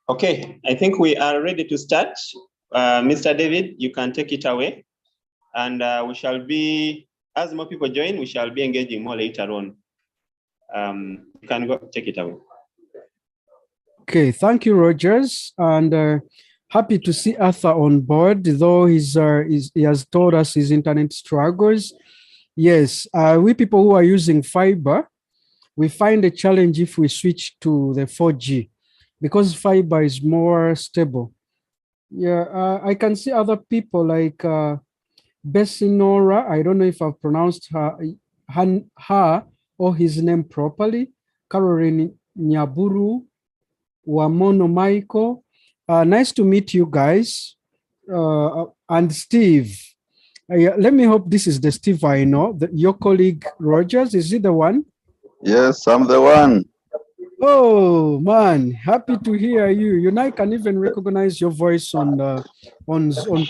Okay, I think we are ready to start. Mr. David, you can take it away. And we shall be, as more people join, we shall be engaging more later on. You can go take it away. Okay, thank you, Rogers. And happy to see Arthur on board, though he has told us his internet struggles. Yes, we people who are using fiber, we find a challenge if we switch to the 4G because fiber is more stable. Yeah, I can see other people like Bessinora. I don't know if I've pronounced her or his name properly. Caroline Nyaburu, Wamono Michael. Nice to meet you guys. And Steve. Let me hope this is the Steve I know. Your colleague Rogers, is he the one? Yes, I'm the one. Oh man, happy to hear you. You know, I can even recognize your voice on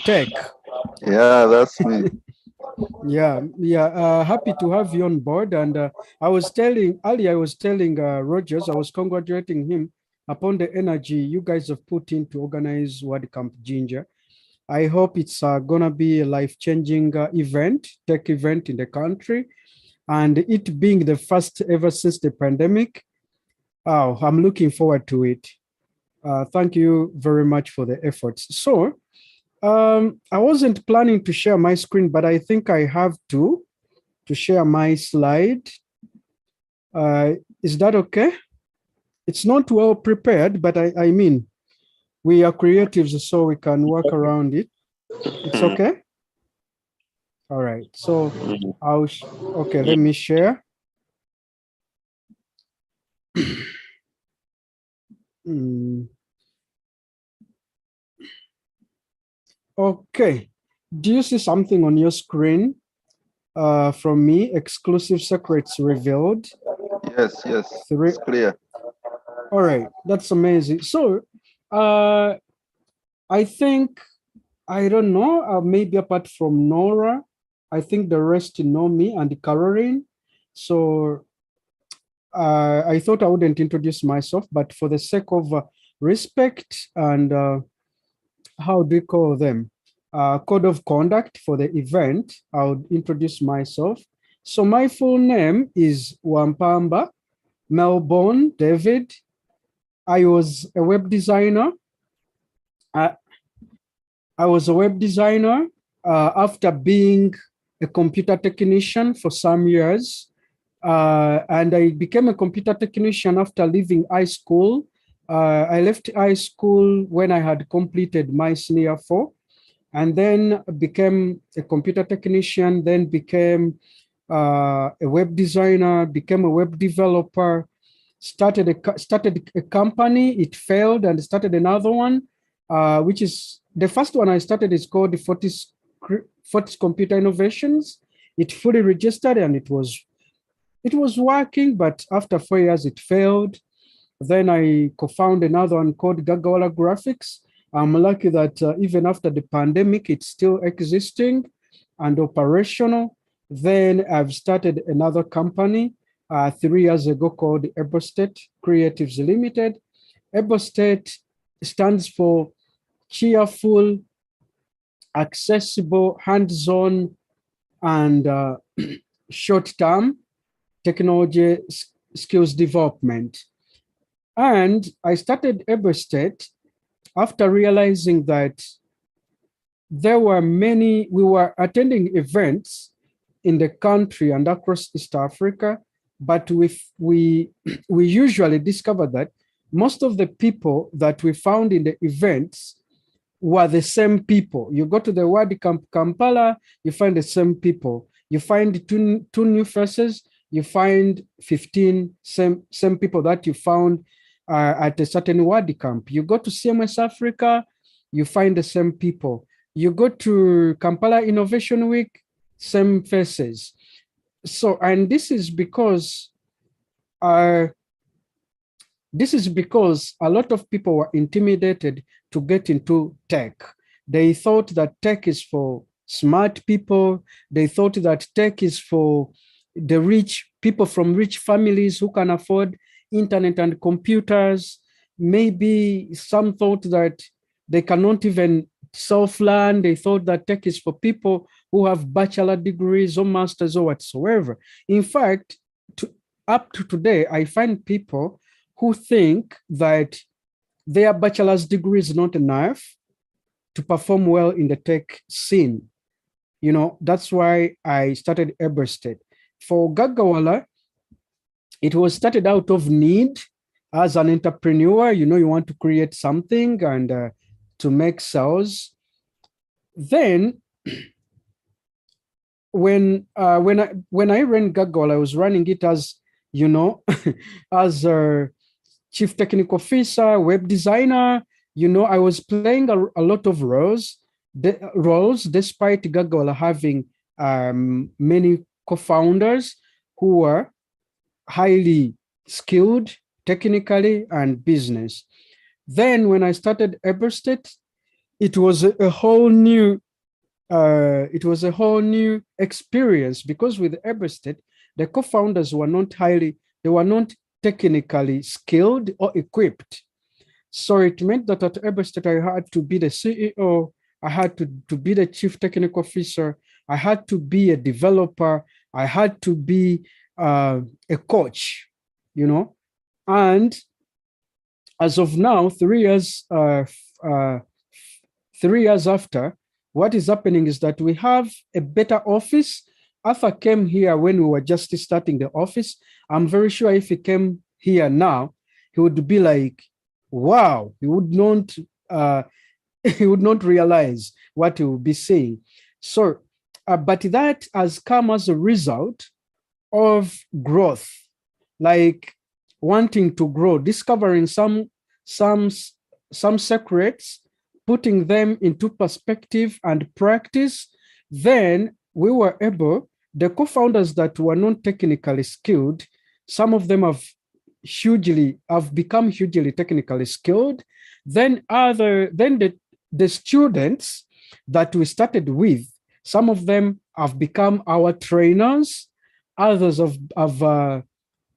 tech. Yeah, that's me. Yeah. Happy to have you on board. And I was telling Rogers, I was congratulating him upon the energy you guys have put in to organize WordCamp Jinja. I hope it's gonna be a life-changing event, tech event in the country, and it being the first ever since the pandemic. Oh, I'm looking forward to it. Thank you very much for the efforts. So, I wasn't planning to share my screen, but I think I have to share my slide. Is that okay? It's not well prepared, but I mean, we are creatives, so we can work around it. It's okay? All right. So, okay, let me share. Okay. Do you see something on your screen from me? Exclusive secrets revealed. Yes, it's clear. All right, that's amazing. So, I think, I don't know, maybe apart from Nora, I think the rest know me and Caroline. So, I thought I wouldn't introduce myself, but for the sake of respect and how do you call them? Code of conduct for the event, I would introduce myself. So my full name is Wampamba Melbourne David. I was a web designer. I was a web designer after being a computer technician for some years. And I became a computer technician after leaving high school. I left high school when I had completed my senior 4, and then became a computer technician, then became a web designer, became a web developer, started a company. It failed, and started another one, which is the first one I started is called the Fortis Computer Innovations. It fully registered and it was working, but after 4 years it failed. Then I co-founded another one called Gagawala Graphics. I'm lucky that even after the pandemic, it's still existing and operational. Then I've started another company 3 years ago called Ebostate Creatives Limited. Ebostate stands for cheerful, accessible, hands-on, and short-term technology skills development. And I started Ebostate after realizing that we were attending events in the country and across East Africa, but we usually discover that most of the people that we found in the events were the same people. You go to the WordCamp Kampala, you find the same people. You find two new faces, you find 15 same people that you found at a certain WordCamp. You go to CMS Africa, you find the same people. You go to Kampala Innovation Week, same faces. So, and this is because a lot of people were intimidated to get into tech. They thought that tech is for smart people. They thought that tech is for the rich people from rich families who can afford internet and computers. maybe some thought that they cannot even self-learn. They thought that tech is for people who have bachelor degrees or masters or whatsoever. In fact, up to today, I find people who think that their bachelor's degree is not enough to perform well in the tech scene. You know, that's why I started Ebersted. For Gagawala, it was started out of need. As an entrepreneur, you know, you want to create something and to make sales. Then when I ran Gagawala, I was running it as, you know, as a chief technical officer, web designer. You know, I was playing a lot of roles despite Gagawala having many co-founders who were highly skilled technically and business. Then when I started Ebersted, it was a whole new experience, because with Ebersted, the co-founders were not technically skilled or equipped. So it meant that at Ebersted, I had to be the CEO, I had to be the chief technical officer, I had to be a developer, I had to be a coach, you know. And as of now, 3 years after, what is happening is that we have a better office. Arthur came here when we were just starting the office. I'm very sure if he came here now, he would be like, wow, he would not realize what he would be saying. So, but that has come as a result of growth, like wanting to grow, discovering some secrets, putting them into perspective and practice. Then we were able, the co-founders that were not technically skilled, some of them have become hugely technically skilled. Then the students that we started with, some of them have become our trainers. Others have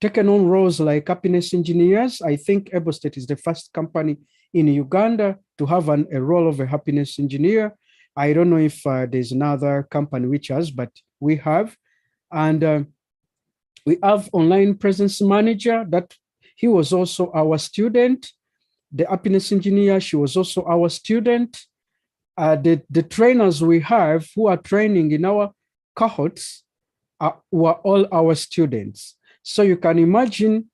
taken on roles like happiness engineers. I think Ebersted is the first company in Uganda to have a role of a happiness engineer. I don't know if there's another company which has, but we have. And we have online presence manager, that he was also our student. The happiness engineer, she was also our student. The trainers we have who are training in our cohorts were all our students. So you can imagine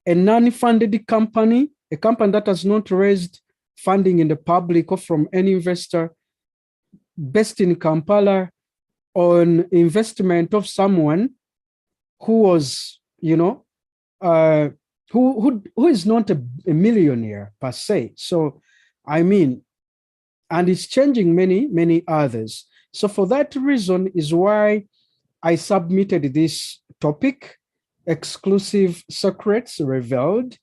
a non-funded company, a company that has not raised funding in the public or from any investor, based in Kampala, on investment of someone who was, you know, who is not a millionaire per se. So, I mean, and it's changing many others. So for that reason is why I submitted this topic, exclusive secrets revealed.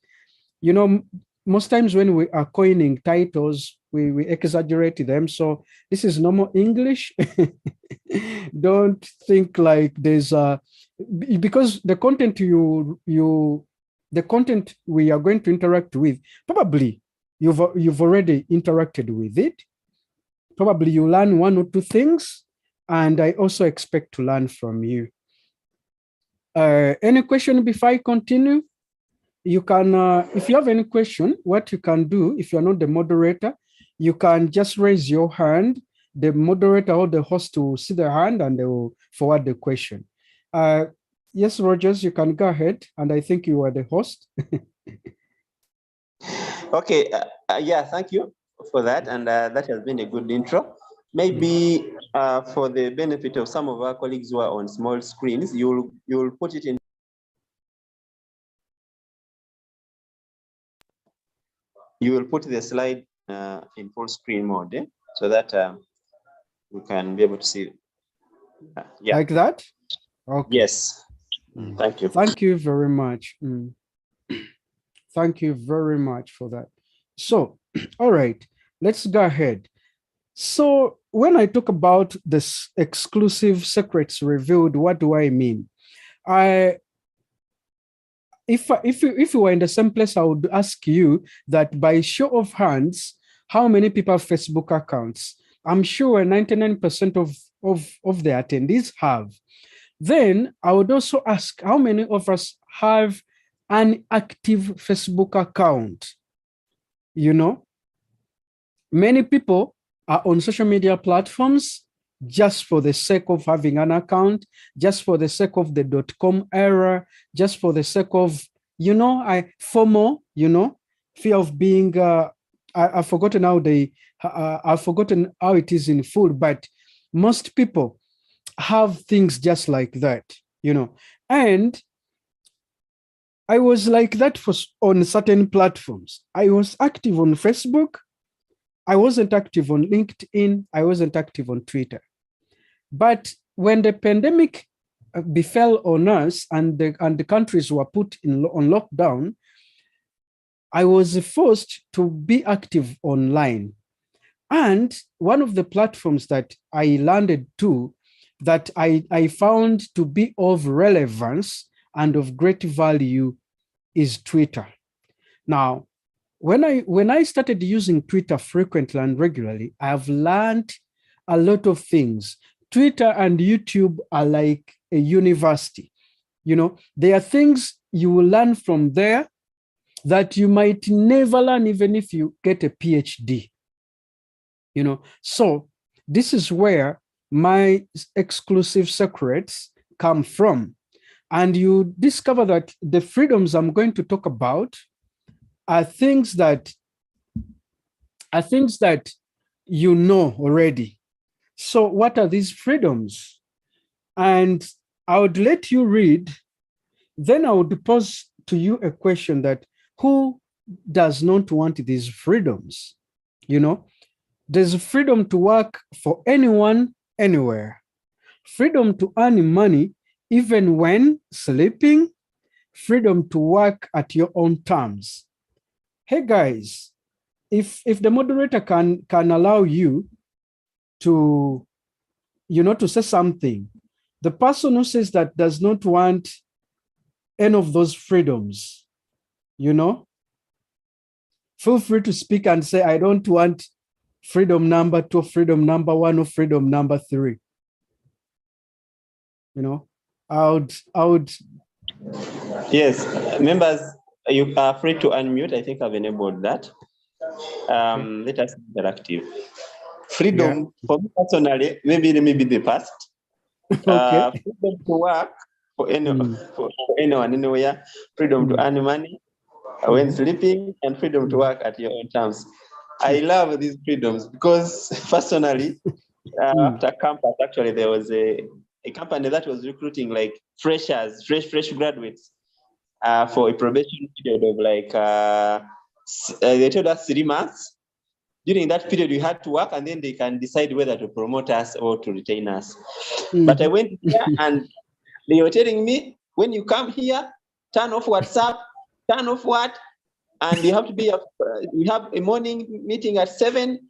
You know, most times when we are coining titles, we exaggerate them. So this is normal English. Don't think like there's because the content the content we are going to interact with, probably you've already interacted with it. Probably you learn 1 or 2 things, and I also expect to learn from you. Any question before I continue? You can, if you have any question, what you can do, if you're not the moderator, you can just raise your hand. The moderator or the host will see the hand and they will forward the question. Yes, Rogers, you can go ahead. And I think you are the host. Okay, yeah, thank you for that. And that has been a good intro. Maybe for the benefit of some of our colleagues who are on small screens, you'll put it in. You will put the slide in full screen mode, so that we can be able to see. Yeah. Like that? Okay. Yes. Thank you. Thank you very much. Thank you very much for that. So, all right, let's go ahead. So when I talk about this exclusive secrets revealed, what do I mean? if you were in the same place, I would ask you that by show of hands, how many people have Facebook accounts? I'm sure 99% of the attendees have. Then I would also ask how many of us have an active Facebook account? You know, many people are on social media platforms just for the sake of having an account, just for the sake of the .com era, just for the sake of, FOMO, fear of being, I've forgotten how I've forgotten how it is in food, but most people have things just like that, and I was like that on certain platforms. I was active on Facebook. I wasn't active on LinkedIn. I wasn't active on Twitter. But when the pandemic befell on us and the countries were put on lockdown, I was forced to be active online. And one of the platforms that I landed to that I found to be of relevance and of great value is Twitter. Now, when I started using Twitter frequently and regularly, I've learned a lot of things. Twitter and YouTube are like a university. There are things you will learn from there that you might never learn even if you get a PhD. So this is where my exclusive secrets come from. And you discover that the freedoms I'm going to talk about are things that you know already. So what are these freedoms? And I would let you read, then I would pose to you a question that who does not want these freedoms? There's freedom to work for anyone, anywhere. Freedom to earn money even when sleeping. Freedom to work at your own terms. Hey guys, if the moderator can allow you to, to say something, the person who says that does not want any of those freedoms, feel free to speak and say, I don't want freedom number 2, freedom number 1, or freedom number 3. I would. Yes, members, you are free to unmute. I think I've enabled that. Let us be interactive. Freedom, for me personally, maybe let me be the past. Okay. Freedom to work for anyone, anywhere. Freedom to earn money when sleeping, and freedom to work at your own terms. I love these freedoms because personally, after campus, actually, there was a company that was recruiting like fresh graduates for a probation period of like, they told us 3 months. During that period, we had to work, and then they can decide whether to promote us or to retain us. But I went here and they were telling me, when you come here, turn off WhatsApp, turn off what, and you have to be, we have a morning meeting at 7,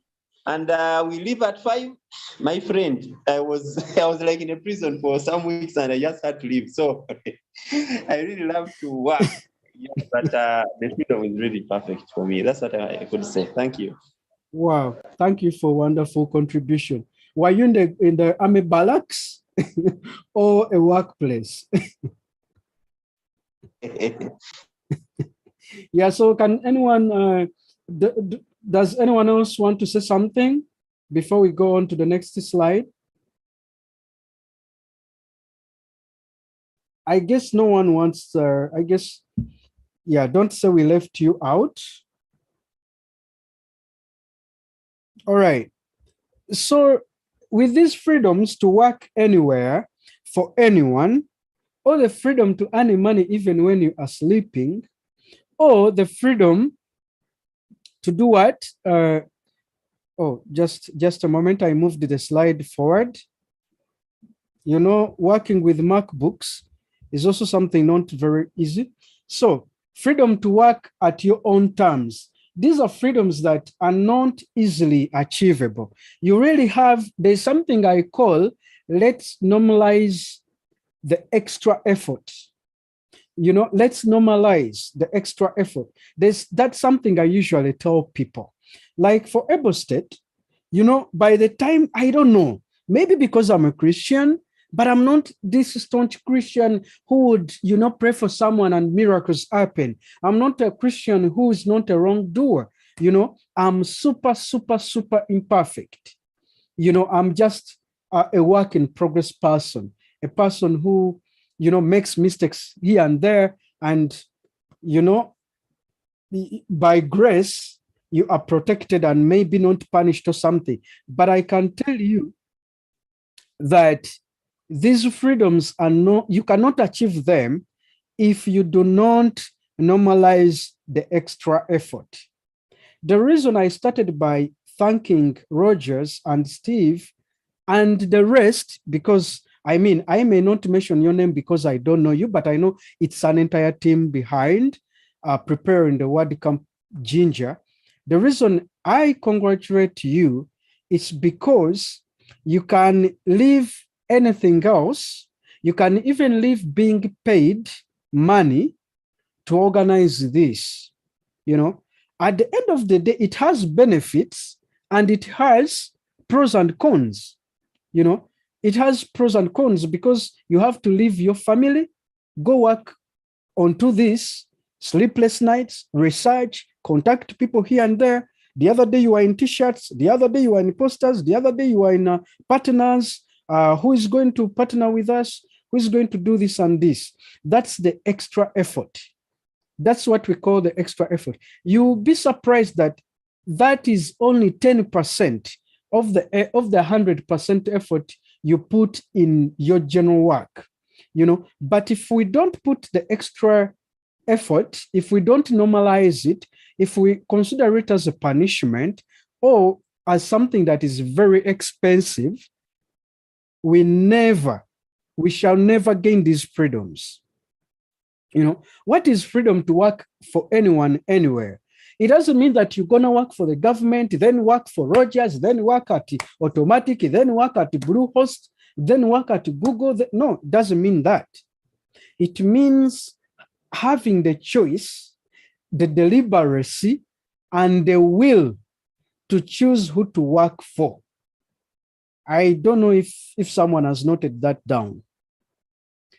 and we leave at 5. My friend, I was like in a prison for some weeks, and I just had to leave. So I really love to work, but the freedom is really perfect for me. That's what I could say. Thank you. Wow, thank you for wonderful contribution. Were you in the army barracks or a workplace? Yeah, so can anyone, does anyone else want to say something before we go on to the next slide? I guess no one wants, I guess, yeah, don't say we left you out. All right. So with these freedoms to work anywhere for anyone, or the freedom to earn money even when you are sleeping, or the freedom to do what? Just a moment. I moved the slide forward. Working with MacBooks is also something not very easy. So freedom to work at your own terms. These are freedoms that are not easily achievable. You really have, there's something I call, let's normalize the extra effort. let's normalize the extra effort. That's something I usually tell people. Like for Ebo State, by the time, I don't know, maybe because I'm a Christian, but I'm not this staunch Christian who would, pray for someone and miracles happen. I'm not a Christian who is not a wrongdoer. I'm super, super, super imperfect. I'm just a work in progress person, a person who, makes mistakes here and there. And, by grace, you are protected and maybe not punished or something. But I can tell you that these freedoms are not, you cannot achieve them if you do not normalize the extra effort. The reason I started by thanking Rogers and Steve and the rest, because I may not mention your name because I don't know you, but I know it's an entire team behind preparing the WordCamp Jinja. The reason I congratulate you is because you can leave anything else. You can even leave being paid money to organize this. At the end of the day, it has benefits and it has pros and cons. It has pros and cons because you have to leave your family, go work onto this, sleepless nights, research, contact people here and there. The other day you are in t-shirts, the other day you are in posters, the other day you are in partners. Who is going to partner with us? Who is going to do this and this? That's the extra effort. That's what we call the extra effort. You'll be surprised that that is only 10% of the 100% effort you put in your general work. But if we don't put the extra effort, if we don't normalize it, if we consider it as a punishment or as something that is very expensive, we shall never gain these freedoms. What is freedom to work for anyone, anywhere? It doesn't mean that you're going to work for the government, then work for Rogers, then work at Automatic, then work at Bluehost, then work at Google. No, it doesn't mean that. It means having the choice, the deliberacy, and the will to choose who to work for. I don't know if someone has noted that down.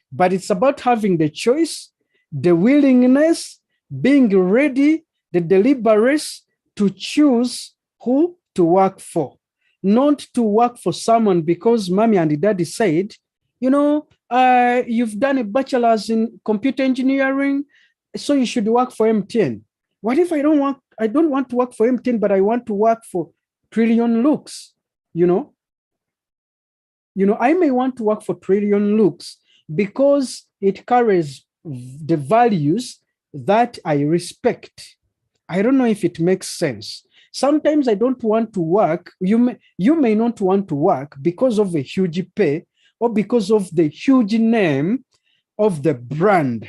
But it's about having the choice, the willingness, being ready, the deliberacy to choose who to work for. Not to work for someone because mommy and daddy said, you've done a bachelor's in computer engineering, so you should work for MTN. What if I don't want to work for MTN, but I want to work for Trillion Lux? I may want to work for Trillion Lux because it carries the values that I respect. I don't know if it makes sense. Sometimes I don't want to work. You may not want to work because of a huge pay or because of the huge name of the brand.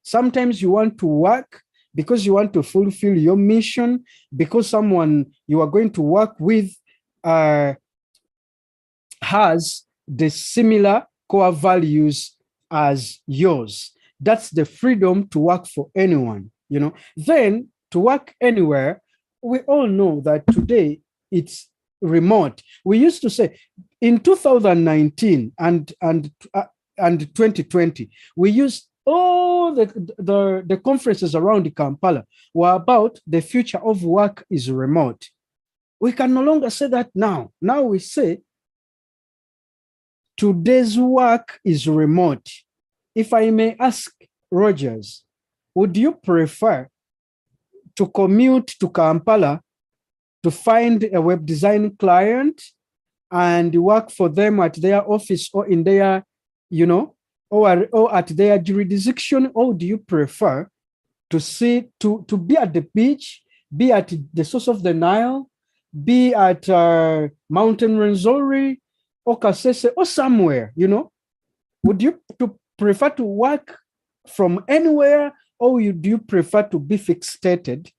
Sometimes you want to work because you want to fulfill your mission, because someone you are going to work with has the similar core values as yours. That's the freedom to work for anyone. Then to work anywhere, we all know that today it's remote. We used to say in 2019 and 2020, we used all the conferences around Kampala were about the future of work is remote. We can no longer say that now. Now we say today's work is remote. If I may ask Rogers, would you prefer to commute to Kampala to find a web design client and work for them at their office or in their, or at their jurisdiction? Or do you prefer to be at the beach, be at the source of the Nile, be at Mountain Renzori or Kasese or somewhere, Would you prefer to work from anywhere, or do you prefer to be fixated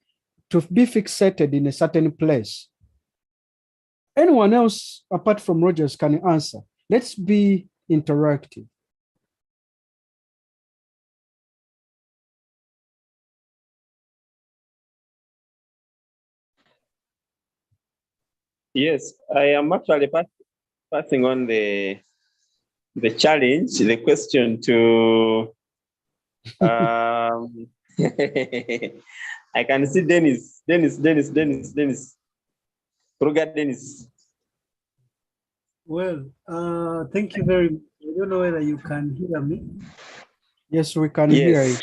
in a certain place? Anyone else apart from Rogers can answer? Let's be interactive. Yes, I am actually passing on the challenge, the question to I can see Dennis. Ruga Dennis. Well, thank you very much. I don't know whether you can hear me. Yes, we can hear you.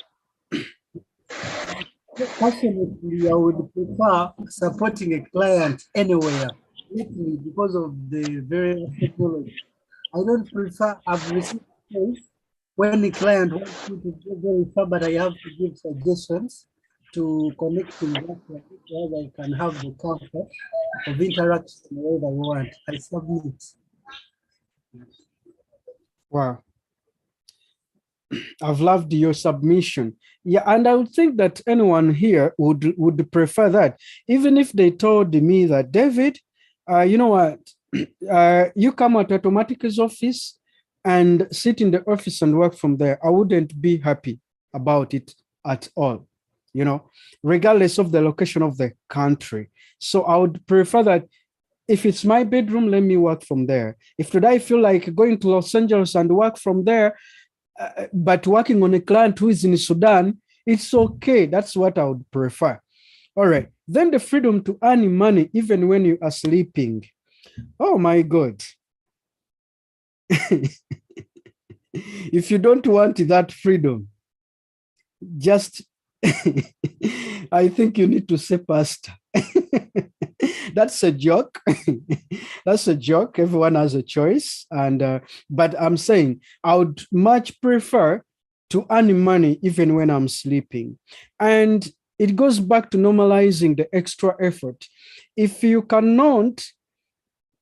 Personally, I would prefer supporting a client anywhere, lately because of the various technology. I don't prefer, I've received calls when the client wants me to go very far, but I have to give suggestions to connecting that where I can have the comfort of interaction wherever I want. I submit. Wow. I've loved your submission. Yeah, and I would think that anyone here would prefer that. Even if they told me that, David, you know what, you come at Automatic's office and sit in the office and work from there, I wouldn't be happy about it at all, you know, regardless of the location of the country. So I would prefer that if it's my bedroom, let me work from there. If today I feel like going to Los Angeles and work from there, but working on a client who is in Sudan, it's okay. That's what I would prefer. All right. Then the freedom to earn money even when you are sleeping. Oh my God. If you don't want that freedom, just I think you need to say pastor. That's a joke. That's a joke. Everyone has a choice. And but I'm saying I would much prefer to earn money even when I'm sleeping. And it goes back to normalizing the extra effort. If you cannot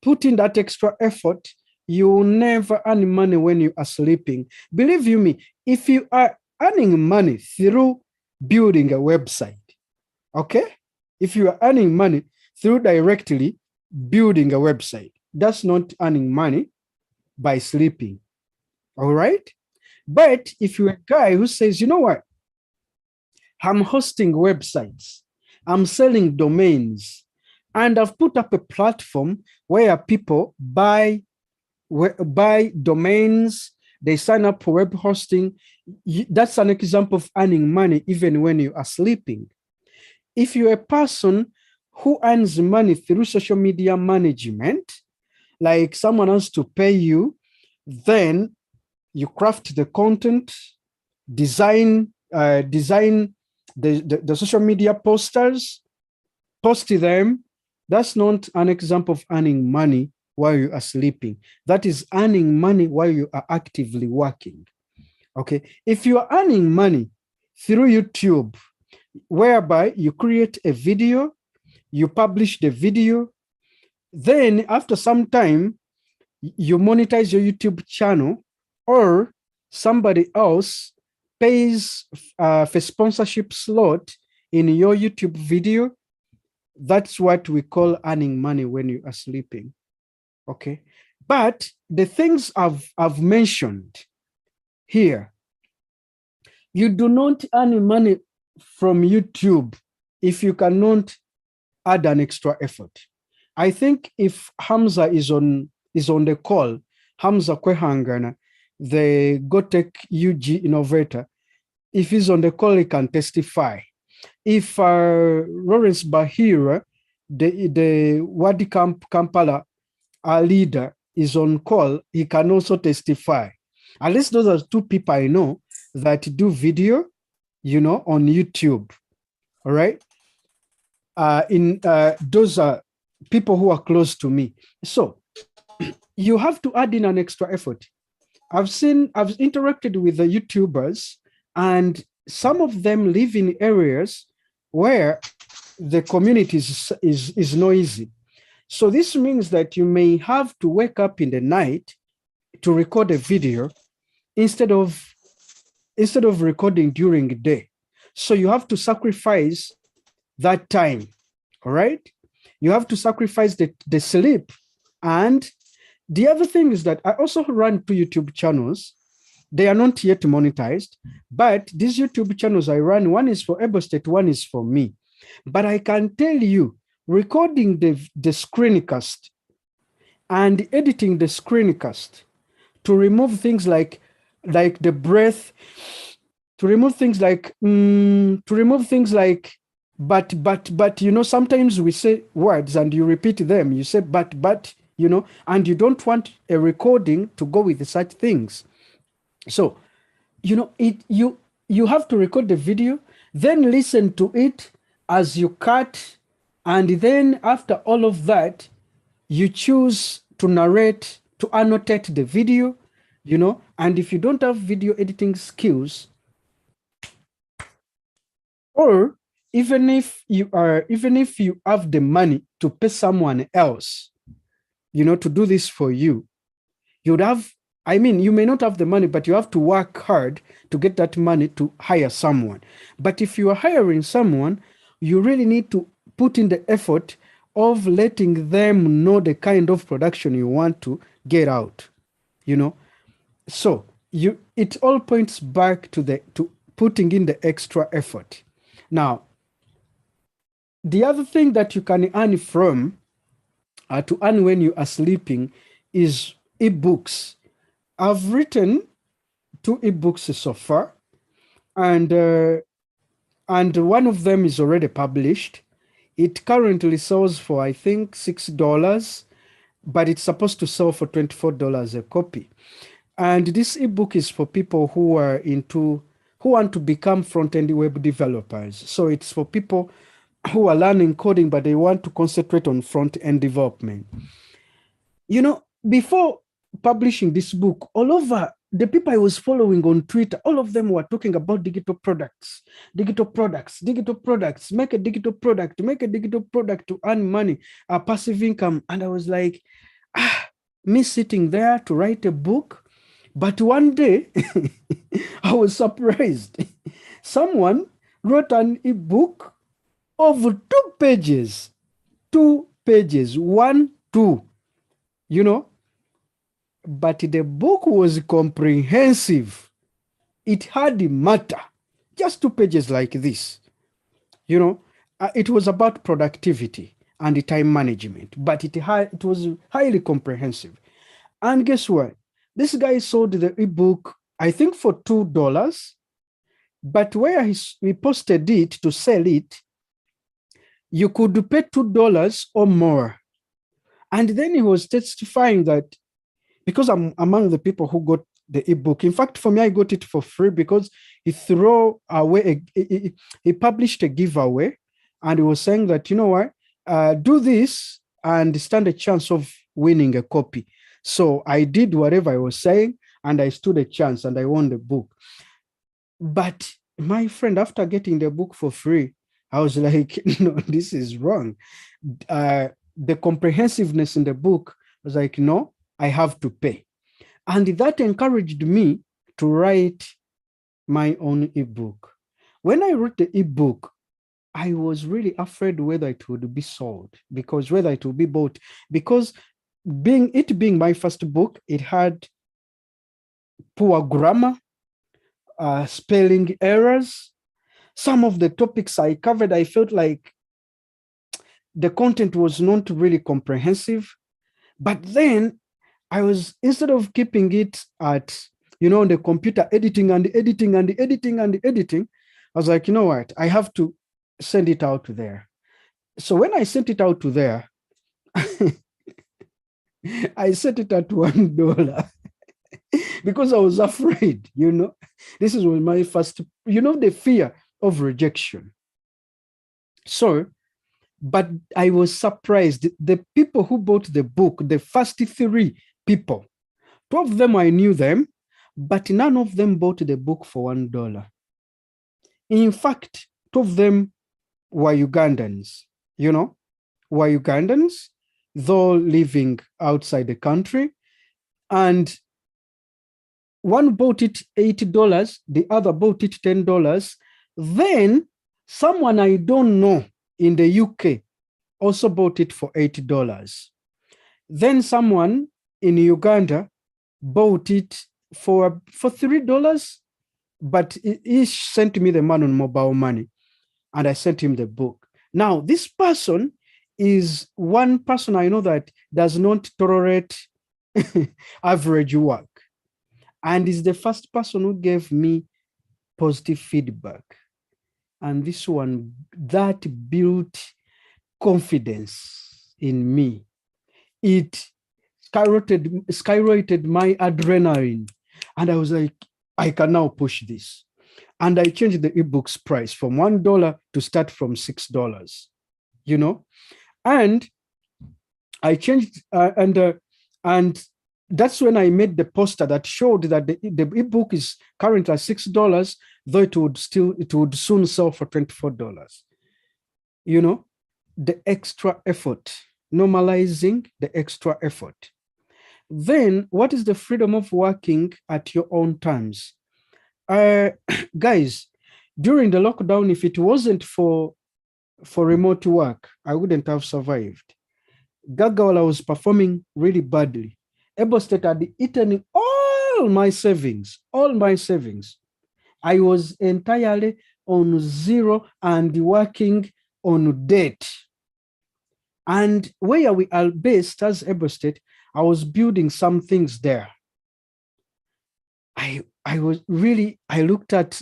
put in that extra effort, you will never earn money when you are sleeping. Believe you me, if you are earning money through building a website, okay? If you are earning money through directly building a website, that's not earning money by sleeping, all right? But if you're a guy who says, you know what, I'm hosting websites, I'm selling domains, and I've put up a platform where people buy domains, they sign up for web hosting. That's an example of earning money even when you are sleeping. If you're a person who earns money through social media management, like someone has to pay you, then you craft the content, design the social media posters, post them. That's not an example of earning money while you are sleeping. That is earning money while you are actively working. Okay. If you are earning money through YouTube, whereby you create a video, you publish the video, then after some time, you monetize your YouTube channel, or somebody else pays for sponsorship slot in your YouTube video. That's what we call earning money when you are sleeping. Okay. But the things I've mentioned here, you do not earn money from YouTube if you cannot add an extra effort. I think if Hamza is on the call, Hamza Kwehangana, the GoTech UG innovator, if he's on the call, he can testify. If Lawrence Bahira, the WordCamp Kampala leader, is on call, he can also testify. At least those are two people I know that do video, you know, on YouTube. All right. Those are people who are close to me. So you have to add in an extra effort. I've interacted with the YouTubers, and some of them live in areas where the community is noisy. So this means that you may have to wake up in the night to record a video instead of recording during the day. So you have to sacrifice that time. All right. You have to sacrifice the sleep. And the other thing is that I also run 2 YouTube channels. They are not yet monetized, but these YouTube channels I run, one is for Ebo State, one is for me. But I can tell you, recording the screencast and editing the screencast to remove things like the breath, to remove things like but, you know, sometimes we say words and you repeat them. You say but, you know, and you don't want a recording to go with such things. So, you know, you have to record the video, then listen to it as you cut, and then after all of that, you choose to narrate, to annotate the video, you know. And if you don't have video editing skills, or even if you have the money to pay someone else, you know, to do this for you, you'd have, I mean, you may not have the money, but you have to work hard to get that money to hire someone. But if you are hiring someone, you really need to put in the effort of letting them know the kind of production you want to get out, you know. So it all points back to putting in the extra effort. Now, the other thing that you can earn from, to earn when you are sleeping, is ebooks. I've written 2 ebooks so far, and one of them is already published. It currently sells for, I think, $6, but it's supposed to sell for $24 a copy. And this ebook is for people who want to become front-end web developers. So it's for people who are learning coding, but they want to concentrate on front-end development. You know, before publishing this book, all over the people I was following on Twitter, all of them were talking about digital products, make a digital product to earn money, passive income. And I was like, me sitting there to write a book. But one day, I was surprised. Someone wrote an ebook of 2 pages, 1, 2, you know. But the book was comprehensive. It had matter, just 2 pages like this, you know. It was about productivity and time management, but it was highly comprehensive. And guess what? This guy sold the ebook, I think, for $2, but where he posted it to sell it, you could pay $2 or more. And then he was testifying that, because I'm among the people who got the ebook. In fact, for me, I got it for free because he threw away, he published a giveaway, and he was saying that, you know what, do this and stand a chance of winning a copy. So I did whatever I was saying, and I stood a chance, and I won the book. But my friend, after getting the book for free, I was like, no, this is wrong. The comprehensiveness in the book was like, no, I have to pay. And that encouraged me to write my own ebook. When I wrote the ebook, I was really afraid whether it would be sold, because whether it would be bought, because being my first book, it had poor grammar, spelling errors. Some of the topics I covered, I felt like the content was not really comprehensive. But then I was, instead of keeping it at, you know, on the computer, editing, I was like, you know what, I have to send it out there. So when I sent it out to there, I set it at $1 because I was afraid, you know. This is my first, you know, the fear of rejection. So, but I was surprised. The people who bought the book, the first 3 people, 2 of them, I knew them, but none of them bought the book for $1. In fact, 2 of them were Ugandans, you know, though living outside the country. And one bought it $8, the other bought it $10. Then someone I don't know in the UK also bought it for $8. Then someone in Uganda bought it for $3, but he sent me the man on mobile money, and I sent him the book. Now, this person is one person I know that does not tolerate average work, and is the first person who gave me positive feedback. And this one, that built confidence in me. It skyrocketed my adrenaline. And I was like, I can now push this. And I changed the ebook's price from $1 to start from $6, you know? And I changed, and that's when I made the poster that showed that the ebook is currently at $6, though it would soon sell for $24. You know, the extra effort, normalizing the extra effort. Then what is the freedom of working at your own terms? Guys, during the lockdown, if it wasn't for remote work, I wouldn't have survived. Gagawala was performing really badly. Ebo State had eaten all my savings. I was entirely on zero and working on debt. And where we are based as Ebo State, I was building some things there. I looked at,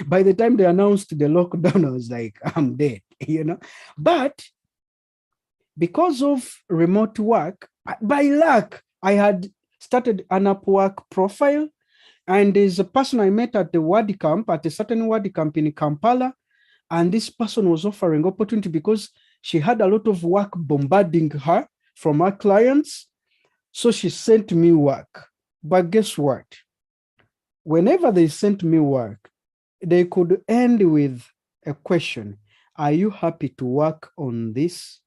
by the time they announced the lockdown, I was like, I'm dead, you know. But because of remote work, by luck, I had started an Upwork profile, and there's a person I met at the WordCamp, at a certain WordCamp in Kampala, and this person was offering opportunity because she had a lot of work bombarding her from her clients. So she sent me work. But guess what? Whenever they sent me work, they could end with a question. Are you happy to work on this?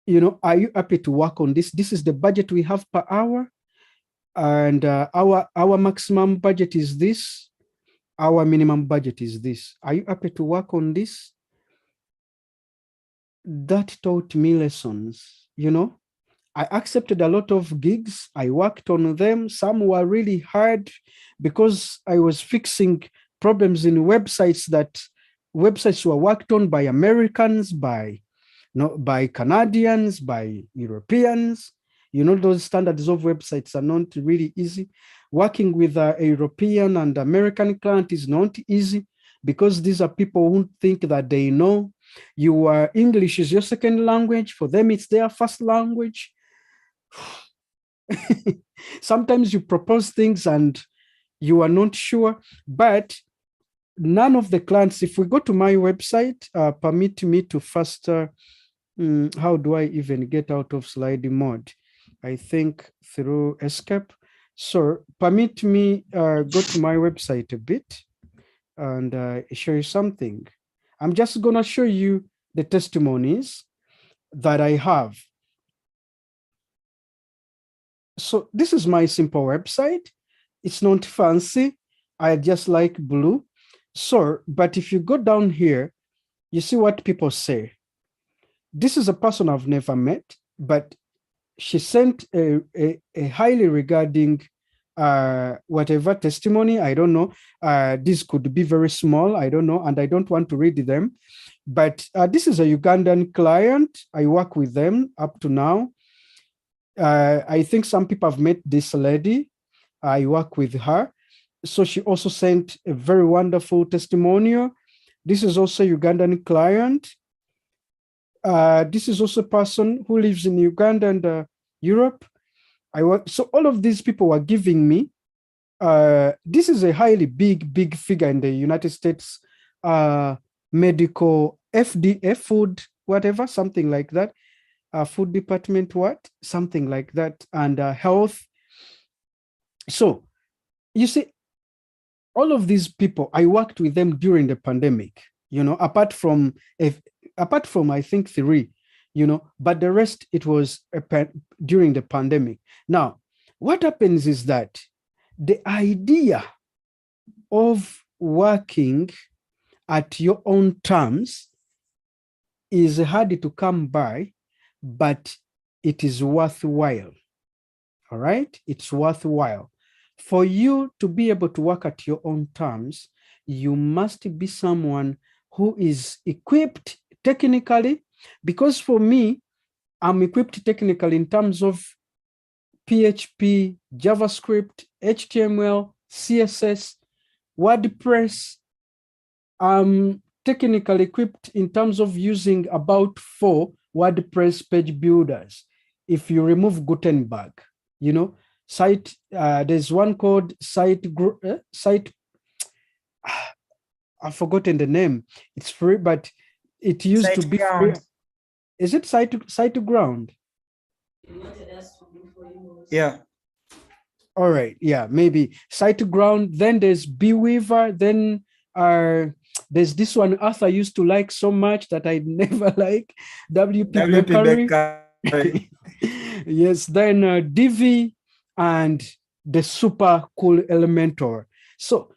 You know, are you happy to work on this? This is the budget we have per hour. And our maximum budget is this. Our minimum budget is this. Are you happy to work on this? That taught me lessons, you know. I accepted a lot of gigs. I worked on them. Some were really hard because I was fixing problems in websites were worked on by Americans, by Canadians, by Europeans. You know, those standards of websites are not really easy. Working with a European and American client is not easy because these are people who think that they know your English is your second language. For them, it's their first language. Sometimes you propose things and you are not sure, but none of the clients, if we go to my website, permit me to first, how do I even get out of slide mode? I think through escape. So permit me go to my website a bit and show you something. I'm just gonna show you the testimonies that I have. So this is my simple website. It's not fancy. I just like blue. So, but if you go down here, you see what people say. This is a person I've never met, but she sent a highly regarding whatever testimony. I don't know. This could be very small. I don't know. And I don't want to read them. But this is a Ugandan client. I work with them up to now. I think some people have met this lady. I work with her. So she also sent a very wonderful testimonial. This is also a Ugandan client. This is also a person who lives in Uganda and Europe. So all of these people were giving me. This is a highly big figure in the United States medical FDA, food, whatever, something like that. Food department, something like that, and health. So you see, all of these people, I worked with them during the pandemic, you know, apart from I think 3, you know, but the rest, it was during the pandemic. Now, what happens is that the idea of working at your own terms is hard to come by, but it is worthwhile. All right? It's worthwhile. For you to be able to work at your own terms, you must be someone who is equipped technically Because for me, I'm equipped technically in terms of PHP, JavaScript, HTML, CSS, WordPress. I'm technically equipped in terms of using about 4 WordPress page builders. If you remove Gutenberg, you know, there's one called I've forgotten the name. It's free, but it used to be free. Is it SiteGround? Yeah. All right. Yeah, maybe SiteGround. Then there's Beweaver. Then there's this one Arthur used to like so much that I never like. WP Bakery. Yes. Then Divi and the super cool Elementor. So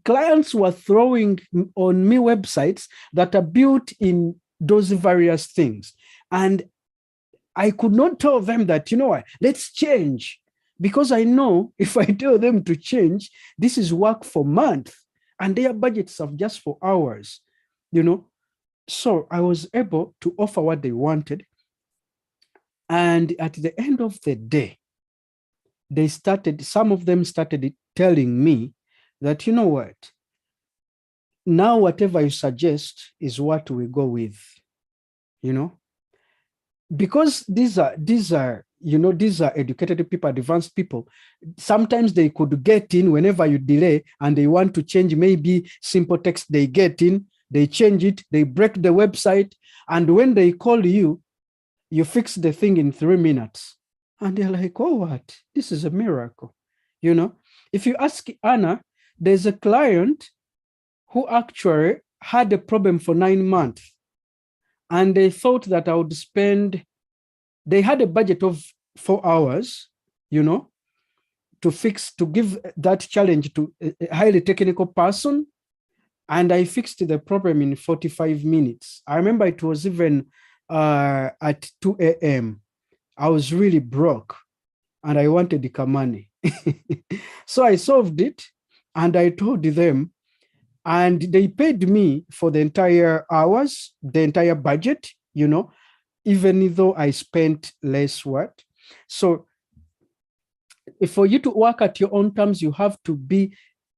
clients were throwing on me websites that are built in those various things. And I could not tell them that, you know what, let's change. Because I know if I tell them to change, this is work for months and their budgets are just for hours, you know. So I was able to offer what they wanted. And at the end of the day, some of them started telling me that, you know what, now whatever you suggest is what we go with, you know, because these are educated people, advanced people. Sometimes they could get in whenever you delay and they want to change maybe simple text, they get in, they change it, they break the website. And when they call you, you fix the thing in 3 minutes. And they're like, oh, what? This is a miracle. You know, if you ask Anna, there's a client who actually had a problem for 9 months. And they thought that I would they had a budget of 4 hours, you know, to give that challenge to a highly technical person. And I fixed the problem in 45 minutes. I remember it was even at 2 a.m. I was really broke and I wanted the money. So I solved it and I told them, and they paid me for the entire hours, the entire budget, you know, even though I spent less work. So for you to work at your own terms, you have to be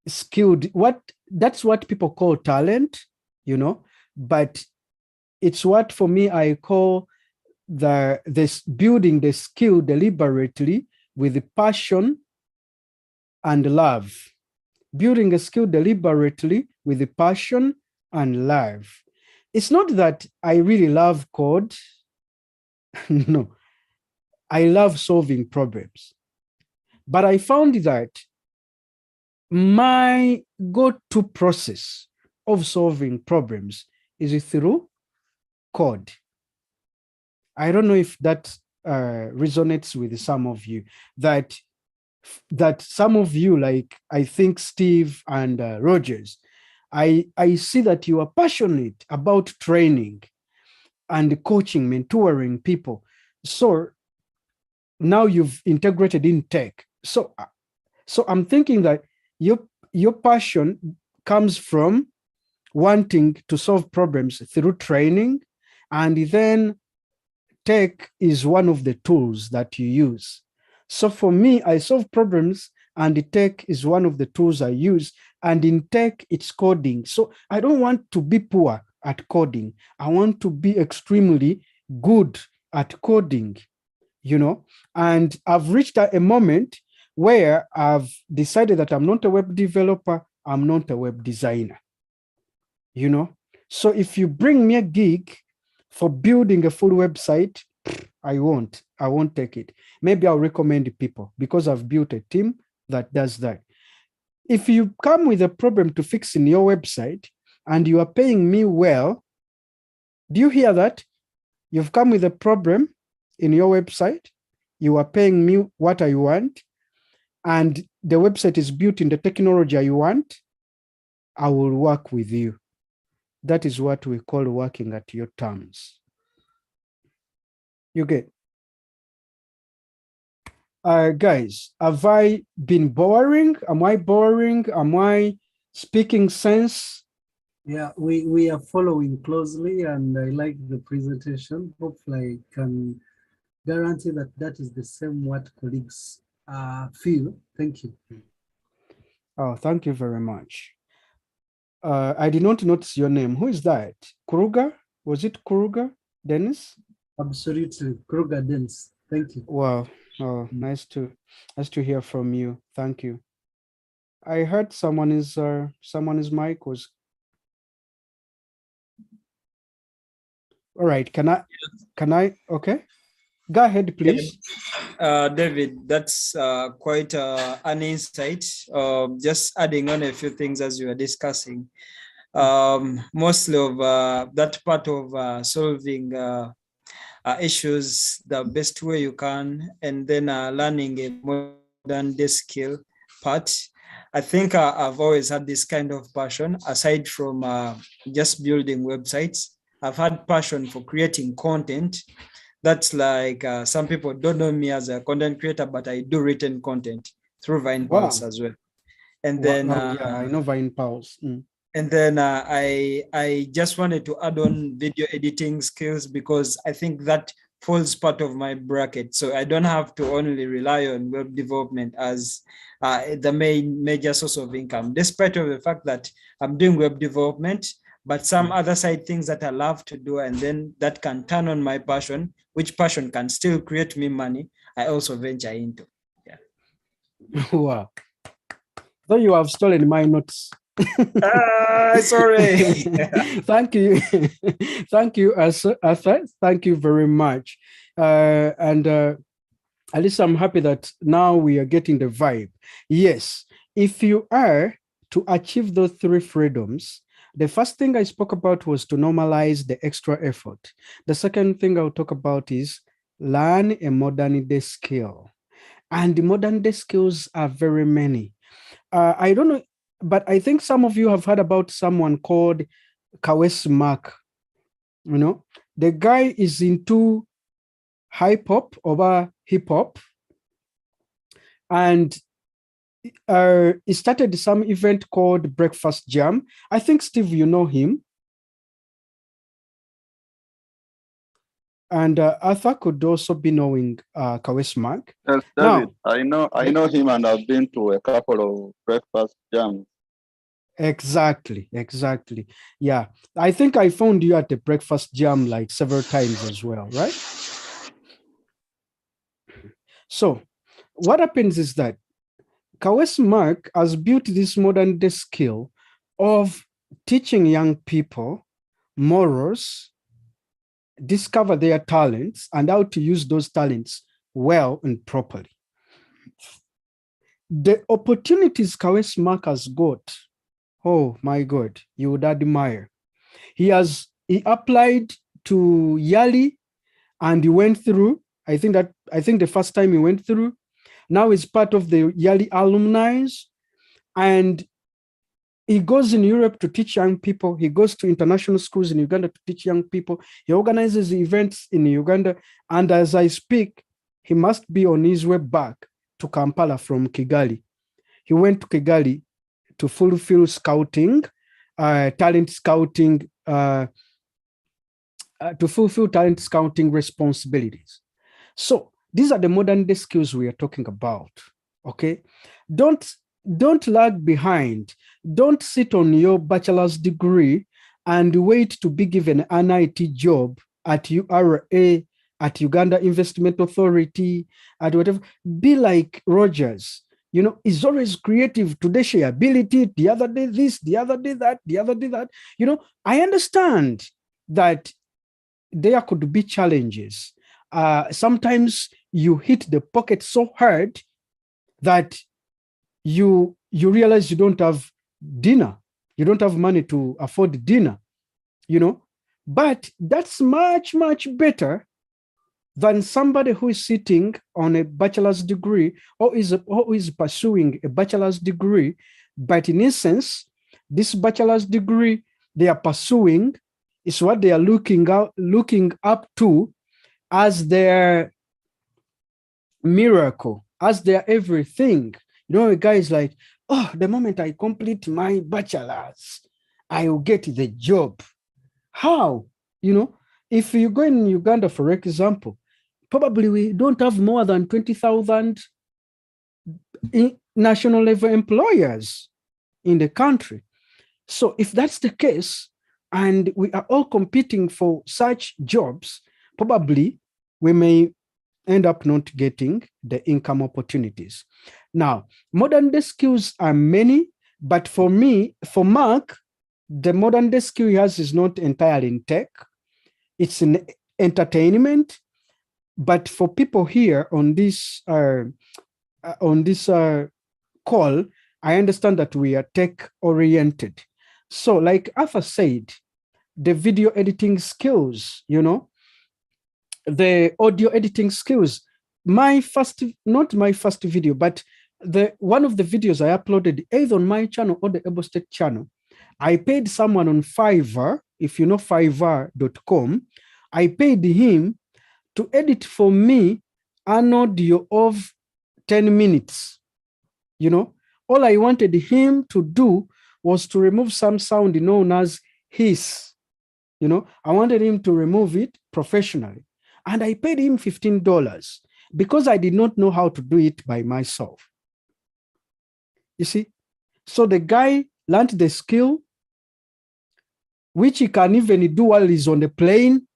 skilled. That's what people call talent, you know, but it's what for me I call this building the skill deliberately with passion and love. Building a skill deliberately with passion and love. It's not that I really love code. No, I love solving problems. But I found that my go-to process of solving problems is through code. I don't know if that resonates with some of you, that some of you, like I think Steve and Rogers, I see that you are passionate about training and coaching, mentoring people. So now you've integrated in tech. So I'm thinking that your passion comes from wanting to solve problems through training, and then tech is one of the tools that you use. So for me, I solve problems and the tech is one of the tools I use. And in tech, it's coding. So I don't want to be poor at coding. I want to be extremely good at coding, you know. And I've reached a moment where I've decided that I'm not a web developer, I'm not a web designer, you know. So if you bring me a gig for building a full website, I won't take it. Maybe I'll recommend people because I've built a team that does that. If you come with a problem to fix in your website and you are paying me well, do you hear that? You've come with a problem in your website, you are paying me what I want, and the website is built in the technology I want, I will work with you. That is what we call working at your terms. You get? Guys, have I been boring? Am I boring? Am I speaking sense? Yeah, we are following closely, and I like the presentation. Hopefully, I can guarantee that that is the same what colleagues feel. Thank you. Oh, thank you very much. I did not notice your name. Who is that? Kruger? Was it Kruger? Dennis? Absolutely, Kruger Dennis. Thank you. Wow. Oh, nice to hear from you. Thank you. I heard someone's mic was. All right. Can I? Okay. Go ahead, please. David, that's quite an insight. Just adding on a few things as you were discussing. Mostly of that part of solving issues the best way you can, and then learning a modern day skill part. I think I've always had this kind of passion, aside from just building websites. I've had passion for creating content. That's like some people don't know me as a content creator, but I do written content through Vine Pulse as well. And then yeah, I know Vine Pulse. And then I just wanted to add on video editing skills, because I think that falls part of my bracket. So I don't have to only rely on web development as the major source of income, despite of the fact that I'm doing web development, but some other side things that I love to do, and then that can turn on my passion, which passion can still create me money, I also venture into. Yeah. Wow. Though you have stolen my notes. Sorry. Thank you. Thank you, Arthur. Thank you very much. At least I'm happy that now we are getting the vibe. Yes, if you are to achieve those three freedoms, the first thing I spoke about was to normalize the extra effort. The second thing I'll talk about is learn a modern day skill. And the modern day skills are very many. I don't know, but I think some of you have heard about someone called Kawes Mark. You know, the guy is into hip hop over hip hop, and he started some event called Breakfast Jam. I think, Steve, you know him. And Arthur could also be knowing Kawes Mark. Yes, David, now, I know him, and I've been to a couple of breakfast jams. Exactly. Yeah, I think I found you at the breakfast jam like several times as well, right? So what happens is that Kawes Mark has built this modern day skill of teaching young people morals, discover their talents, and how to use those talents well and properly. The opportunities Kawes Mark has got, oh my God, you would admire. He applied to Yali and he went through. I think the first time he went through. Now he's part of the Yali alumni, and he goes in Europe to teach young people. He goes to international schools in Uganda to teach young people. He organizes events in Uganda. And as I speak, he must be on his way back to Kampala from Kigali. He went to Kigali to fulfill scouting, talent scouting, to fulfill talent scouting responsibilities. So these are the modern day skills we are talking about. Okay, don't lag behind. Don't sit on your bachelor's degree and wait to be given an IT job at URA, at Uganda Investment Authority, at whatever. Be like Rogers. You know, he's always creative. Today, shareability, the other day this, the other day that, the other day that. You know, I understand that there could be challenges. Sometimes you hit the pocket so hard that you realize you don't have dinner. You don't have money to afford dinner, you know. But that's much, much better than somebody who is sitting on a bachelor's degree or is pursuing a bachelor's degree. But in essence, this bachelor's degree they are pursuing is what they are looking up to as their miracle, as their everything. You know, a guy is like, oh, the moment I complete my bachelor's, I will get the job. How? You know, if you go in Uganda, for example, probably we don't have more than 20,000 national level employers in the country. So if that's the case, and we are all competing for such jobs, probably we may end up not getting the income opportunities. Now, modern day skills are many, but for me, for Mark, the modern day skill he has is not entirely in tech. It's in entertainment. But for people here on this call, I understand that we are tech oriented. So like Arthur said, the video editing skills, you know, the audio editing skills. Not my first video, but one of the videos I uploaded either on my channel or the Able State channel, I paid someone on Fiverr, if you know Fiverr.com, I paid him to edit for me an audio of 10 minutes. You know, all I wanted him to do was to remove some sound known as hiss. You know, I wanted him to remove it professionally. And I paid him $15 because I did not know how to do it by myself. You see? So the guy learned the skill, which he can even do while he's on the plane,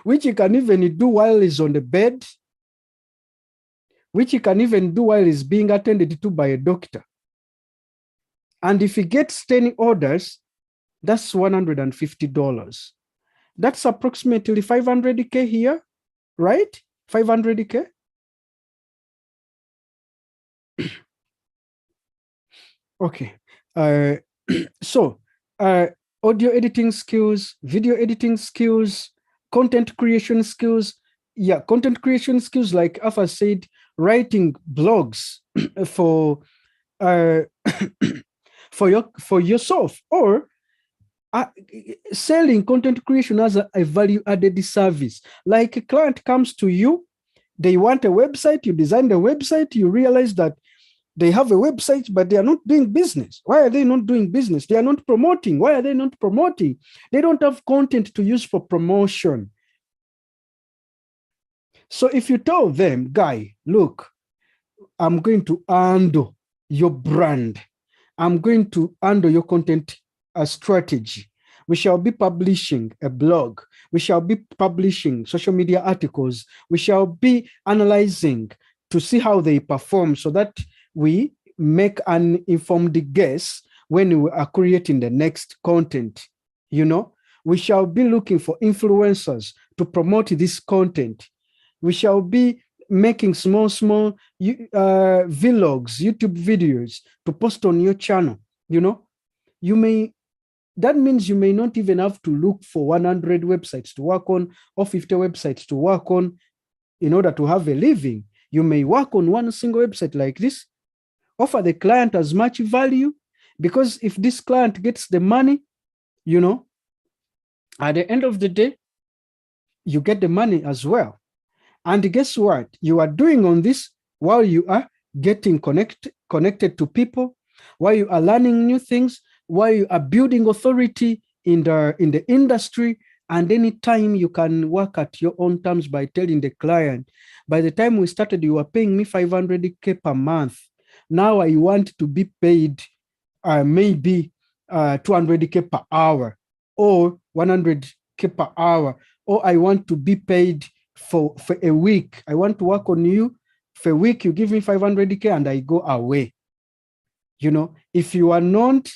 which he can even do while he's on the bed, which he can even do while he's being attended to by a doctor. And if he gets 10 orders, that's $150. That's approximately 500K here, right? 500K. Okay. So audio editing skills, video editing skills, content creation skills. Yeah, content creation skills, like Arthur said, writing blogs for for yourself, or selling content creation as a value-added service. Like a client comes to you, they want a website, you design the website, you realize that they have a website, but they are not doing business. Why are they not doing business? They are not promoting. Why are they not promoting? They don't have content to use for promotion. So if you tell them, guy, look, I'm going to handle your brand. I'm going to handle your content strategy. We shall be publishing a blog. We shall be publishing social media articles. We shall be analyzing to see how they perform so that we make an informed guess when we are creating the next content. You know, we shall be looking for influencers to promote this content. We shall be making small vlogs, YouTube videos to post on your channel. You know, that means you may not even have to look for 100 websites to work on or 50 websites to work on in order to have a living. You may work on one single website like this, offer the client as much value, because if this client gets the money, you know, at the end of the day, you get the money as well. And guess what? You are doing on this while you are getting connected to people, while you are learning new things, while you are building authority in the industry. And anytime you can work at your own terms by telling the client, by the time we started, you were paying me 500K per month. Now I want to be paid maybe 200K per hour or 100K per hour, or I want to be paid for a week. I want to work on you for a week. You give me 500K and I go away. You know, if you are not,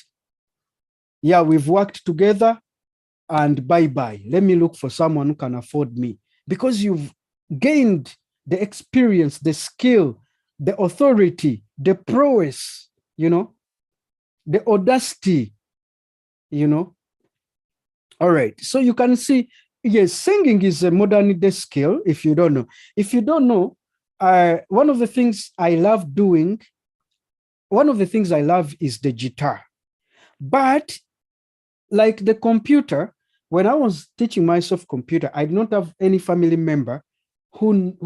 yeah, we've worked together and bye-bye. Let me look for someone who can afford me, because you've gained the experience, the skill, the authority, the prowess, you know, the audacity, you know. All right. So you can see, yes, singing is a modern day skill. If you don't know, one of the things I love doing, is the guitar. But like the computer, when I was teaching myself computer, I did not have any family member who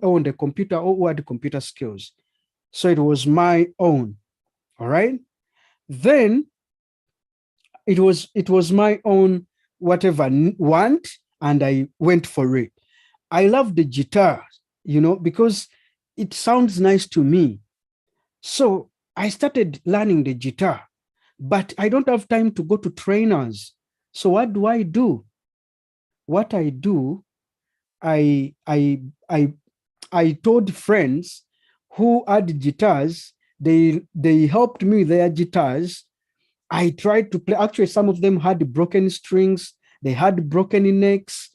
owned a computer or who had computer skills. So it was my own. All right. Then it was my own whatever want, and I went for it. I love the guitar, because it sounds nice to me. So I started learning the guitar, but I don't have time to go to trainers. So what do I do? What I do, I told friends who had guitars, they helped me with their guitars. I tried to play. Actually, some of them had broken strings, they had broken necks,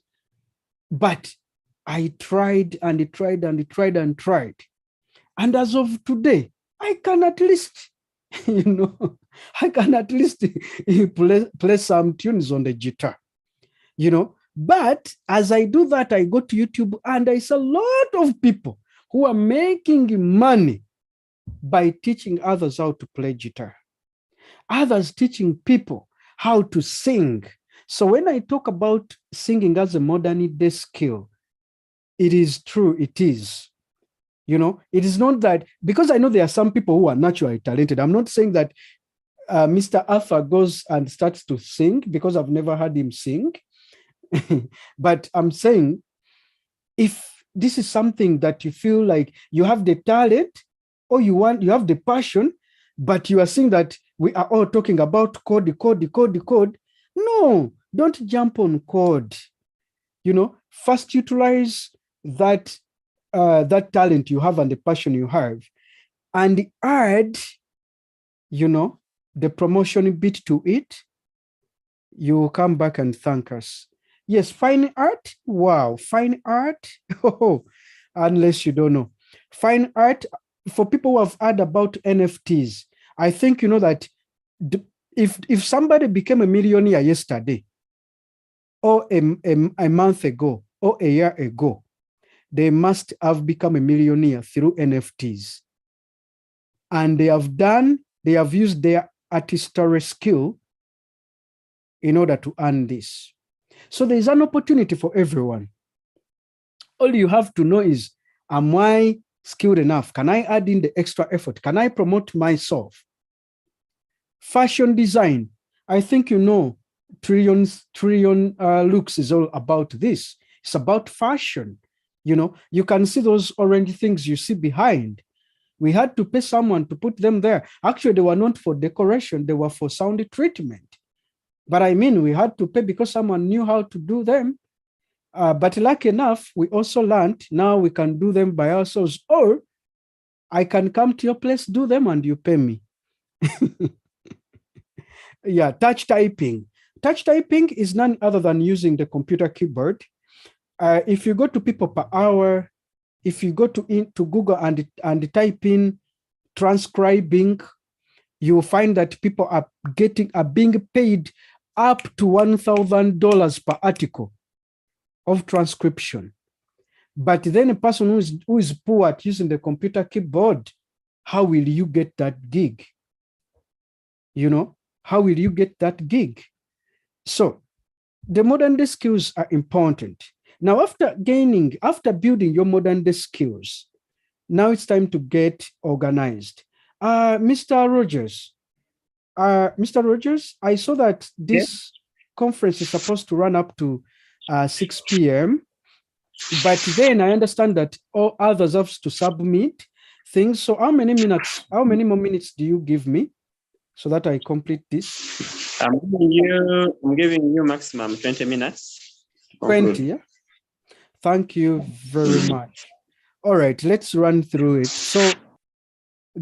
but I tried and tried and tried and tried. And as of today, I can at least, I can at least play some tunes on the guitar, But as I do that, I go to YouTube and I see a lot of people who are making money by teaching others how to play guitar. Others teaching people how to sing. So when I talk about singing as a modern day skill, it is true, it is. It is not that, because I know there are some people who are naturally talented. I'm not saying that Mr. Arthur goes and starts to sing, because I've never heard him sing. But I'm saying, if this is something that you feel like you have the talent, or you have the passion, but you are seeing that we are all talking about code. No, don't jump on code. First utilize that talent you have and the passion you have, and add, the promotion bit to it. You will come back and thank us. Yes, fine art. Wow, fine art. Oh, unless you don't know. Fine art, for people who have heard about NFTs, I think you know that if somebody became a millionaire yesterday, or a month ago, or a year ago, they must have become a millionaire through NFTs. And they have used their artistry skill in order to earn this. So there's an opportunity for everyone. All you have to know is, am I skilled enough? Can I add in the extra effort? Can I promote myself? Fashion design. I think Trillion Looks is all about this. It's about fashion. You can see those orange things you see behind. We had to pay someone to put them there. Actually, they were not for decoration. They were for sound treatment. But I mean, we had to pay because someone knew how to do them. But lucky enough, we also learned, now we can do them by ourselves, or I can come to your place, do them, and you pay me. Yeah, touch typing. Touch typing is none other than using the computer keyboard. If you go to people per hour, if you go to Google and type in transcribing, you will find that people are being paid up to $1,000 per article of transcription. But then a person who is poor at using the computer keyboard, how will you get that gig? How will you get that gig? So the modern day skills are important. Now, after building your modern day skills, now it's time to get organized. Mr. Rogers, I saw that this conference is supposed to run up to 6 p.m. But then I understand that all others have to submit things. So how many more minutes do you give me so that I complete this? I'm giving you maximum 20 minutes. 20, yeah? Thank you very much. All right, let's run through it. So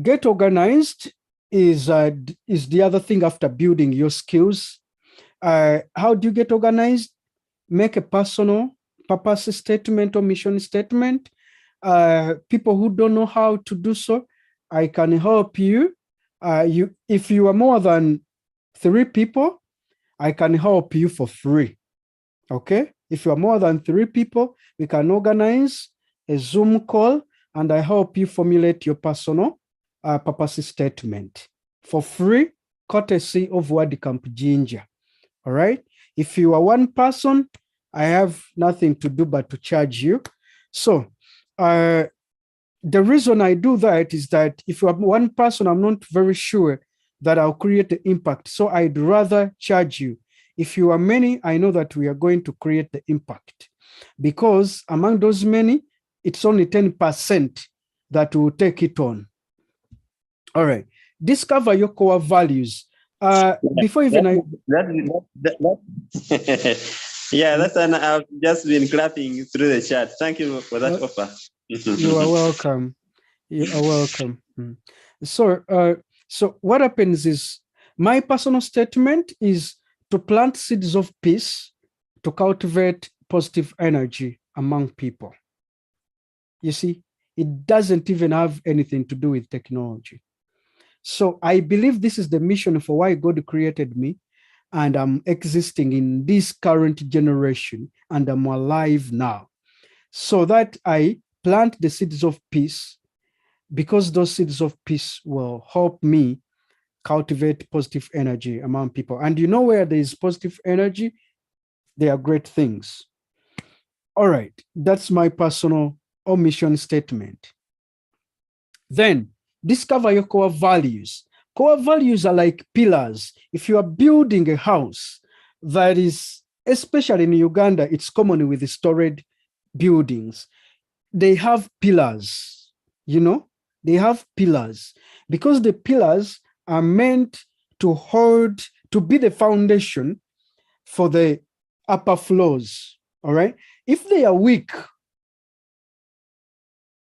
get organized is the other thing after building your skills. How do you get organized? Make a personal purpose statement or mission statement. People who don't know how to do so, I can help you. If you are more than 3 people, I can help you for free. Okay? If you are more than 3 people, we can organize a Zoom call and I help you formulate your personal purpose statement for free, courtesy of WordCamp Jinja. All right? If you are 1 person, I have nothing to do but to charge you. So the reason I do that is that if you are 1 person, I'm not very sure that I'll create the impact. So I'd rather charge you. If you are many, I know that we are going to create the impact, because among those many, it's only 10% that will take it on. All right. Discover your core values. Before even yeah, that's an I've just been clapping through the chat. Thank you for that offer. You are welcome. You are welcome. So what happens is, my personal statement is to plant seeds of peace, to cultivate positive energy among people. You see, it doesn't even have anything to do with technology. So I believe this is the mission for why God created me, and I'm existing in this current generation, and I'm alive now, so that I plant the seeds of peace, because those seeds of peace will help me cultivate positive energy among people. And you know, where there is positive energy, there are great things. All right, that's my personal or mission statement. Then discover your core values. Core values are like pillars. If you are building a house that is, especially in Uganda, it's common with the storage buildings, they have pillars, you know, they have pillars, because the pillars are meant to hold, to be the foundation for the upper floors. All right. If they are weak,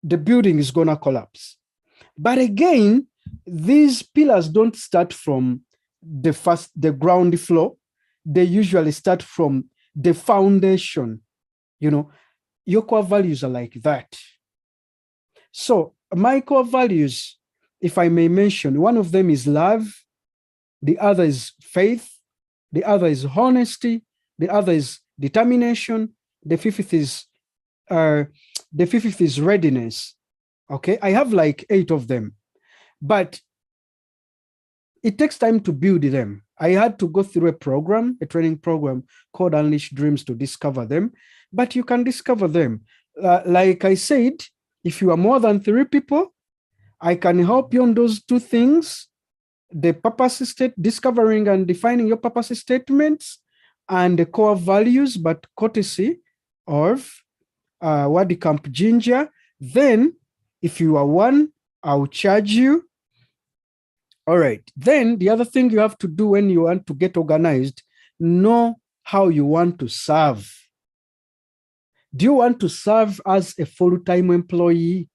the building is going to collapse. But again, these pillars don't start from the ground floor. They usually start from the foundation. You know, your core values are like that. So my core values, if I may mention, one of them is love, the other is faith, the other is honesty, the other is determination, the fifth is readiness. Okay, I have like 8 of them, but it takes time to build them. I had to go through a training program called Unleash Dreams to discover them, but you can discover them. Like I said, if you are more than 3 people, I can help you on those 2 things: the purpose state, discovering and defining your purpose statements, and the core values, but courtesy of WordCamp Jinja. Then, if you are 1, I'll charge you. All right. Then the other thing you have to do when you want to get organized, know how you want to serve. Do you want to serve as a full-time employee,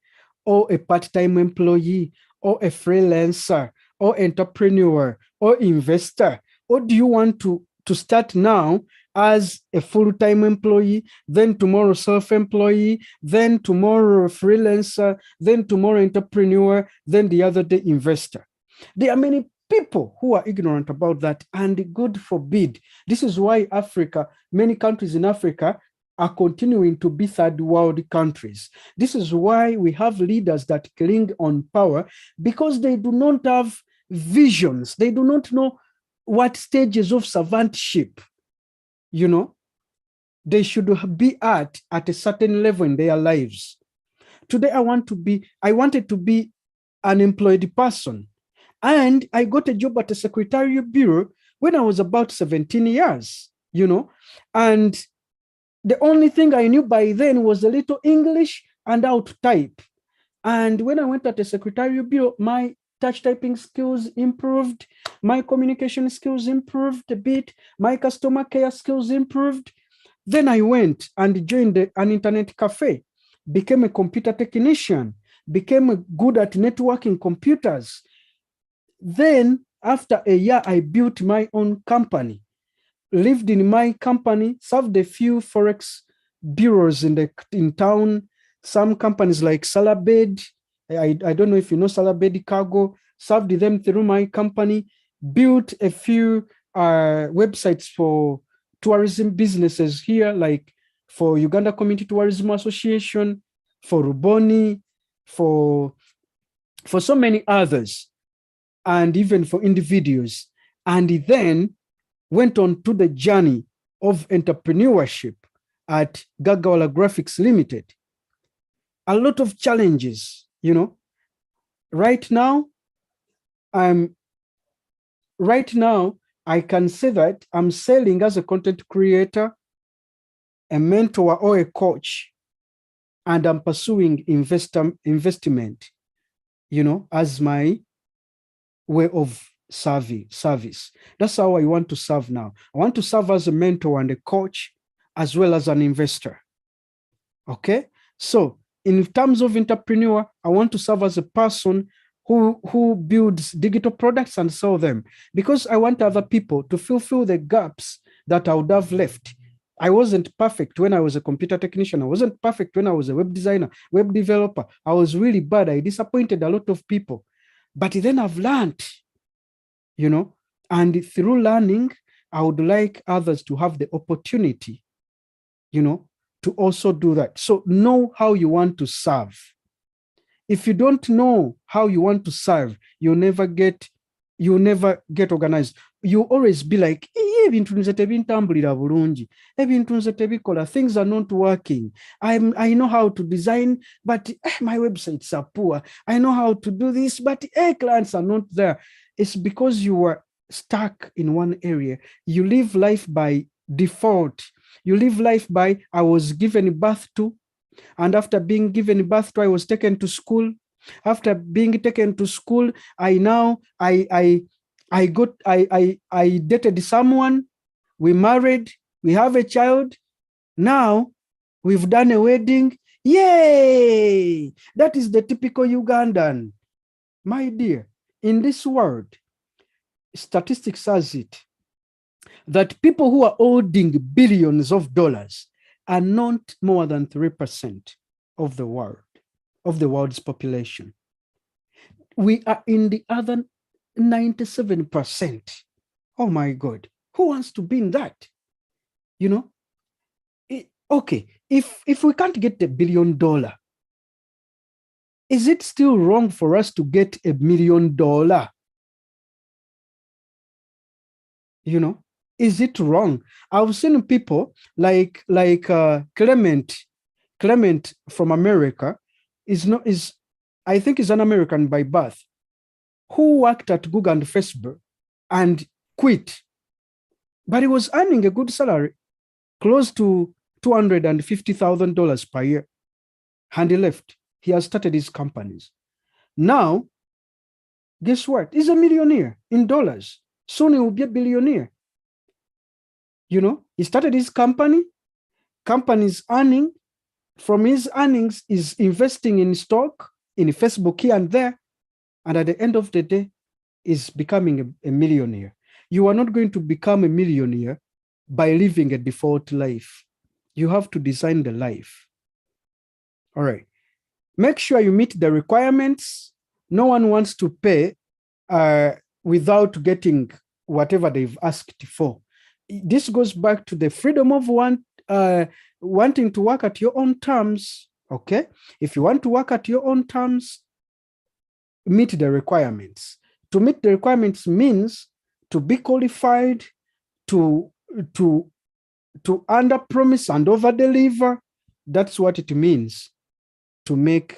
or a part-time employee, or a freelancer, or entrepreneur, or investor? Or do you want to start now as a full-time employee, then tomorrow self-employee, then tomorrow freelancer, then tomorrow entrepreneur, then the other day investor? There are many people who are ignorant about that, and God forbid. This is why Africa, many countries in Africa, are continuing to be third world countries. This is why we have leaders that cling on power, because they do not have visions. They do not know what stages of servantship, you know, they should be at a certain level in their lives. Today, I wanted to be an employed person. And I got a job at a secretarial bureau when I was about 17 years, you know, and the only thing I knew by then was a little English and how to type. And when I went at the secretarial bureau, my touch typing skills improved, my communication skills improved a bit, my customer care skills improved. Then I went and joined an internet cafe, became a computer technician, became good at networking computers. Then after a year, I built my own company, lived in my company, served a few Forex bureaus in town, some companies like Salabed. I don't know if you know Salabed Cargo, served them through my company, built a few websites for tourism businesses here, like for Uganda Community Tourism Association, for Ruboni, for so many others, and even for individuals. And then went on to the journey of entrepreneurship at Gagawala Graphics Limited. A lot of challenges, you know. Right now, I'm right now, I can say that I'm selling as a content creator, a mentor or a coach, and I'm pursuing investment, as my way of service. That's how I want to serve now. I want to serve as a mentor and a coach, as well as an investor. Okay. So in terms of entrepreneur, I want to serve as a person who builds digital products and sell them, because I want other people to fulfill the gaps that I would have left. I wasn't perfect when I was a computer technician. I wasn't perfect when I was a web designer, web developer. I was really bad. I disappointed a lot of people. But then I've learned, and through learning, I would like others to have the opportunity, to also do that. So know how you want to serve. If you don't know how you want to serve, you'll never get organized. You always be like, things are not working. I know how to design, but my websites are poor. I know how to do this, but clients are not there. It's because you were stuck in one area. You live life by default. You live life by, I was given birth to, and after being given birth to, I was taken to school. After being taken to school, I dated someone, we married, we have a child. Now we've done a wedding. Yay! That is the typical Ugandan. My dear, in this world, statistics says it, that people who are holding billions of dollars are not more than 3% of the world's population. We are in the other 97%. Oh my God, who wants to be in that? Okay, if we can't get $1 billion, is it still wrong for us to get $1 million? Is it wrong? I've seen people like Clement from America, I think is an American by birth, who worked at Google and Facebook and quit, but he was earning a good salary, close to $250,000 per year, and he left. He has started his companies. Now, guess what? He's a millionaire in dollars. Soon he will be a billionaire. He started his company's earning. From his earnings is investing in stock, in Facebook here and there. And at the end of the day, is becoming a millionaire. You are not going to become a millionaire by living a default life. You have to design the life. All right. Make sure you meet the requirements. No one wants to pay without getting whatever they've asked for. This goes back to the freedom of wanting to work at your own terms. Okay. If you want to work at your own terms, meet the requirements. To meet the requirements means to be qualified, to under promise and over deliver. That's what it means to meet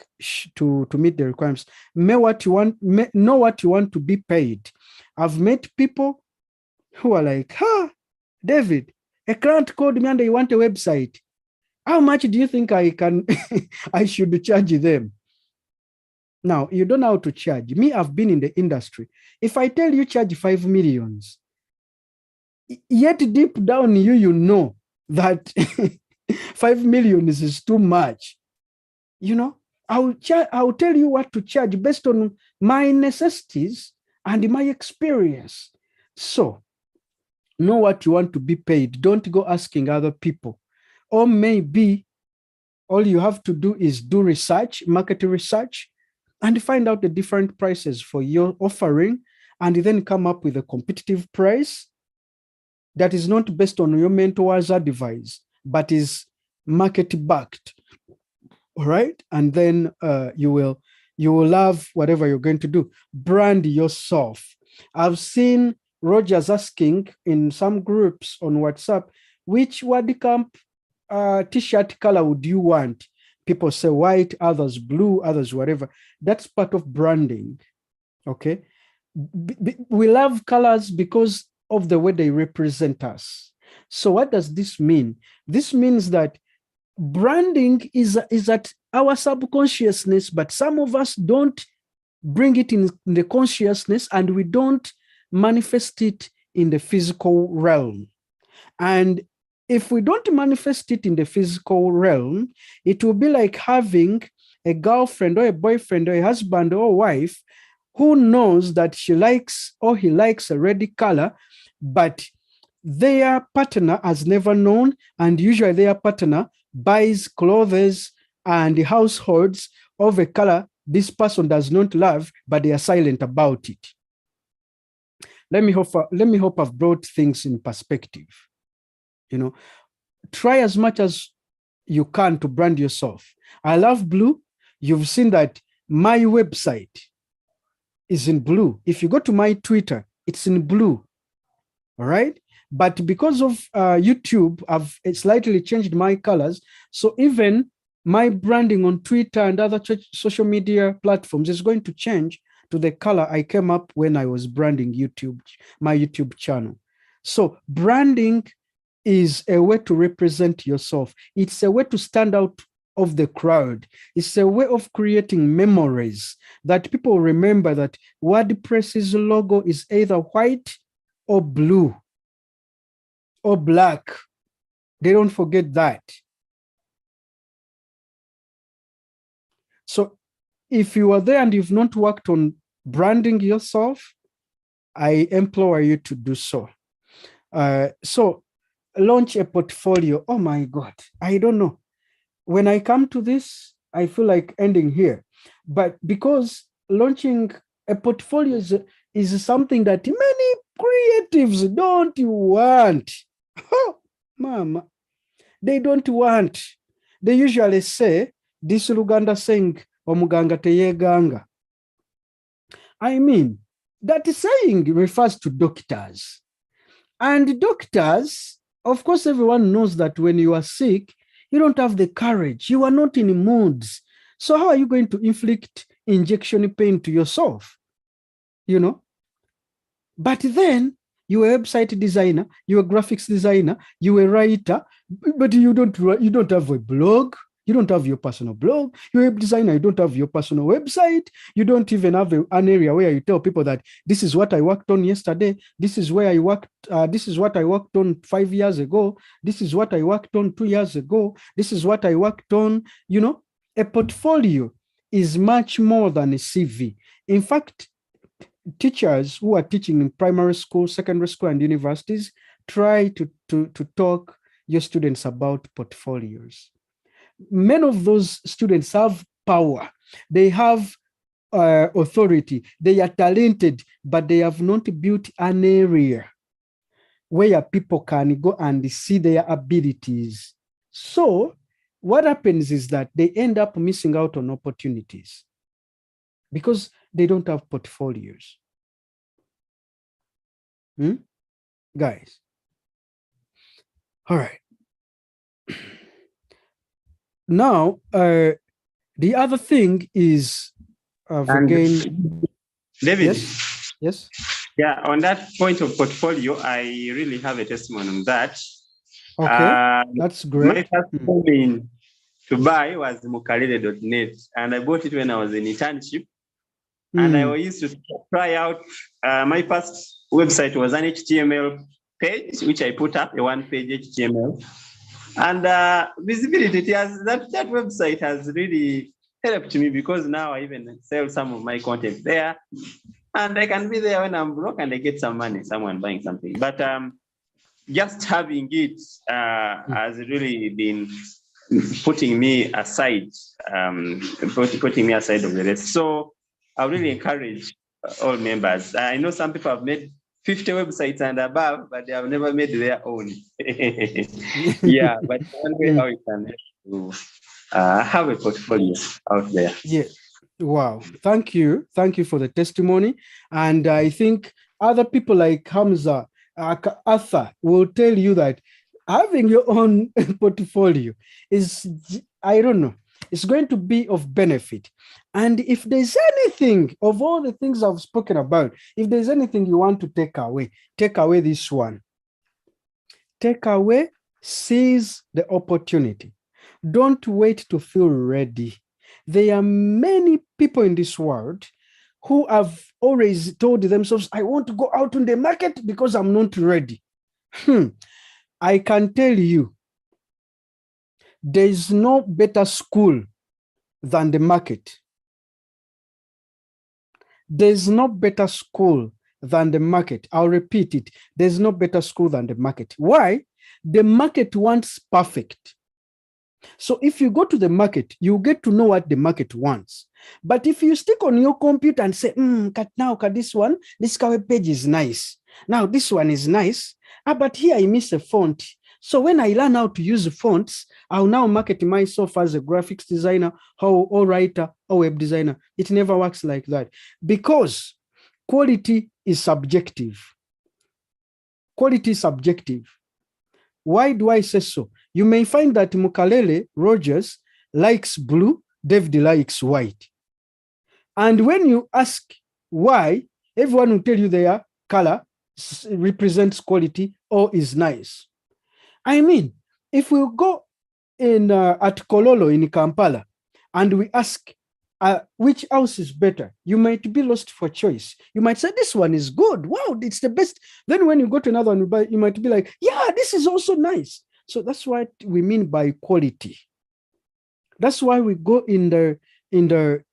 the requirements. Know what you want to be paid. I've met people who are like, David, a client called me and they want a website. How much do you think I should charge them? Now, you don't know how to charge. Me, I've been in the industry. If I tell you charge 5 million, yet deep down you know that 5 million is too much. I'll tell you what to charge based on my necessities and my experience. So, know what you want to be paid. Don't go asking other people. Or maybe all you have to do is do research, market research, and find out the different prices for your offering, and then come up with a competitive price that is not based on your mentor's advice, but is market backed. All right. And then you will love whatever you're going to do. Brand yourself. I've seen Rogers asking in some groups on WhatsApp, which WordCamp t-shirt color would you want? People say white, others blue, others whatever. That's part of branding. Okay. we love colors because of the way they represent us. So what does this mean? This means that branding is at our subconsciousness, but some of us don't bring it in the consciousness, and we don't manifest it in the physical realm. And if we don't manifest it in the physical realm, it will be like having a girlfriend or a boyfriend or a husband or wife who knows that she likes or he likes a red color, but their partner has never known, and usually their partner buys clothes and households of a color this person does not love, but they are silent about it. Let me hope I've brought things in perspective. You know, try as much as you can to brand yourself. I love blue. You've seen that my website is in blue. If you go to my Twitter, it's in blue. All right. But because of YouTube, I've slightly changed my colors. So even my branding on Twitter and other social media platforms is going to change to the color I came up when I was branding my YouTube channel. So branding is a way to represent yourself. It's a way to stand out of the crowd. It's a way of creating memories that people remember that WordPress's logo is either white or blue or black. They don't forget that. So if you are there and you've not worked on branding yourself, I implore you to do so. So launch a portfolio. Oh my God, I don't know. When I come to this, I feel like ending here. But because launching a portfolio is something that many creatives don't want. Oh, mama, they don't want. They usually say, this Luganda saying, omuganga teyeganga. I mean, that saying refers to doctors. And doctors, of course, everyone knows that when you are sick, you don't have the courage. You are not in moods. So how are you going to inflict injection pain to yourself? You know? But then you're a website designer, you're a graphics designer, you're a writer, but you don't have a blog. You don't have your personal blog. You're a web designer. You don't have your personal website. You don't even have an area where you tell people that this is what I worked on yesterday. This is where I worked. This is what I worked on 5 years ago. This is what I worked on 2 years ago. This is what I worked on. You know, a portfolio is much more than a CV. In fact, teachers who are teaching in primary school, secondary school, and universities try to talk your students about portfolios. Many of those students have power. They have authority. They are talented, but they have not built an area where people can go and see their abilities. So what happens is that they end up missing out on opportunities because they don't have portfolios. Guys. All right. Now, the other thing is, again, David. Yes. Yeah, on that point of portfolio, I really have a testimony on that. Okay, that's great. My first domain to buy was mukalele.net, and I bought it when I was in internship. And I used to try out, my first website was an HTML page, which I put up, a one-page HTML. And visibility, that website has really helped me because now I even sell some of my content there. And I can be there when I'm broke and I get some money, someone buying something. But just having it has really been putting me aside, putting me aside of the rest. So I really encourage all members. I know some people have made 50 websites and above, but they have never made their own. Yeah, but one way how you can have a portfolio out there. Yeah. Wow. Thank you. Thank you for the testimony. And I think other people like Hamza, Arthur will tell you that having your own portfolio is, I don't know, It's going to be of benefit. And if there's anything of all the things I've spoken about, if there's anything you want to take away this one. Take away, seize the opportunity. Don't wait to feel ready. There are many people in this world who have always told themselves, I want to go out on the market because I'm not ready. I can tell you, there is no better school than the market. There's no better school than the market. I'll repeat it. There's no better school than the market. Why? The market wants perfect. So if you go to the market, you get to know what the market wants. But if you stick on your computer and say, now this one, this web page is nice. Now this one is nice. But here I miss a font. So when I learn how to use fonts, I'll now market myself as a graphics designer, or writer, or web designer. It never works like that, because quality is subjective. Quality is subjective. Why do I say so? You may find that Mukalele Rogers likes blue, David likes white. And when you ask why, everyone will tell you their color represents quality or is nice. I mean, if we go in at Kololo in Kampala and we ask which house is better, you might be lost for choice. You might say, this one is good. Wow, it's the best. Then when you go to another one, you might be like, yeah, this is also nice. So that's what we mean by quality. That's why we go in the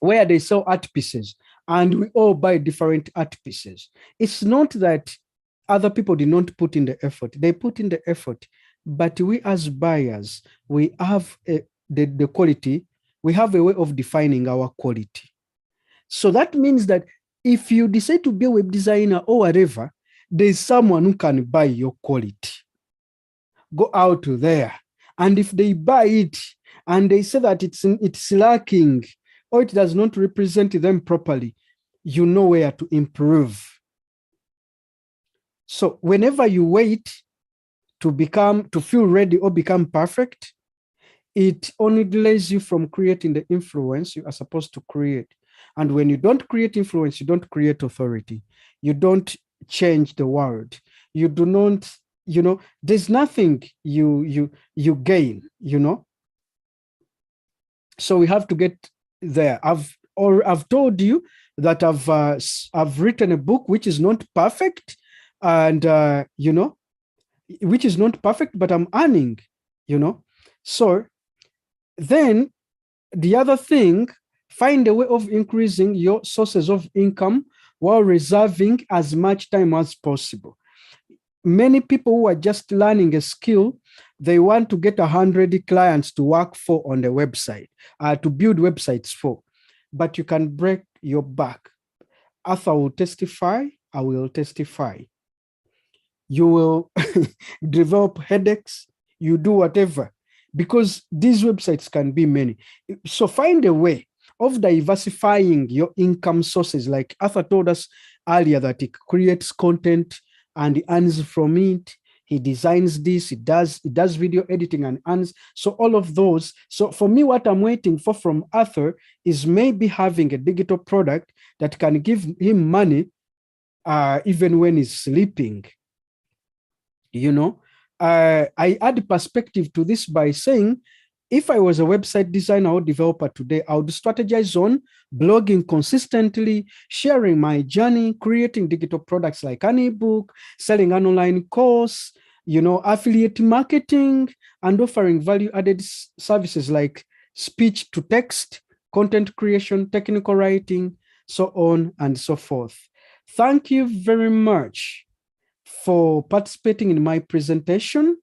where they sell art pieces and we all buy different art pieces. It's not that other people did not put in the effort. They put in the effort, but we as buyers, we have the quality. We have a way of defining our quality. So that means that if you decide to be a web designer or whatever, there's someone who can buy your quality. Go out there. And if they buy it and they say that it's lacking or it does not represent them properly, you know where to improve. So whenever you wait to feel ready or become perfect, it only delays you from creating the influence you are supposed to create. And when you don't create influence, you don't create authority. You don't change the world. You do not, there's nothing you gain, So we have to get there. I've told you that I've written a book which is not perfect, and which is not perfect, but I'm earning, So then the other thing, find a way of increasing your sources of income while reserving as much time as possible. Many people who are just learning a skill, they want to get 100 clients to work for on the website, to build websites for, but you can break your back. Arthur will testify, I will testify. You will develop headaches, you do whatever, because these websites can be many. So find a way of diversifying your income sources. Like Arthur told us earlier that he creates content and he earns from it. He designs this, he does video editing and earns. So all of those. So for me, what I'm waiting for from Arthur is maybe having a digital product that can give him money even when he's sleeping. I add perspective to this by saying, if I was a website designer or developer today, I would strategize on blogging consistently, sharing my journey, creating digital products like an ebook, selling an online course, affiliate marketing, and offering value-added services like speech to text, content creation, technical writing, so on and so forth. Thank you very much for participating in my presentation.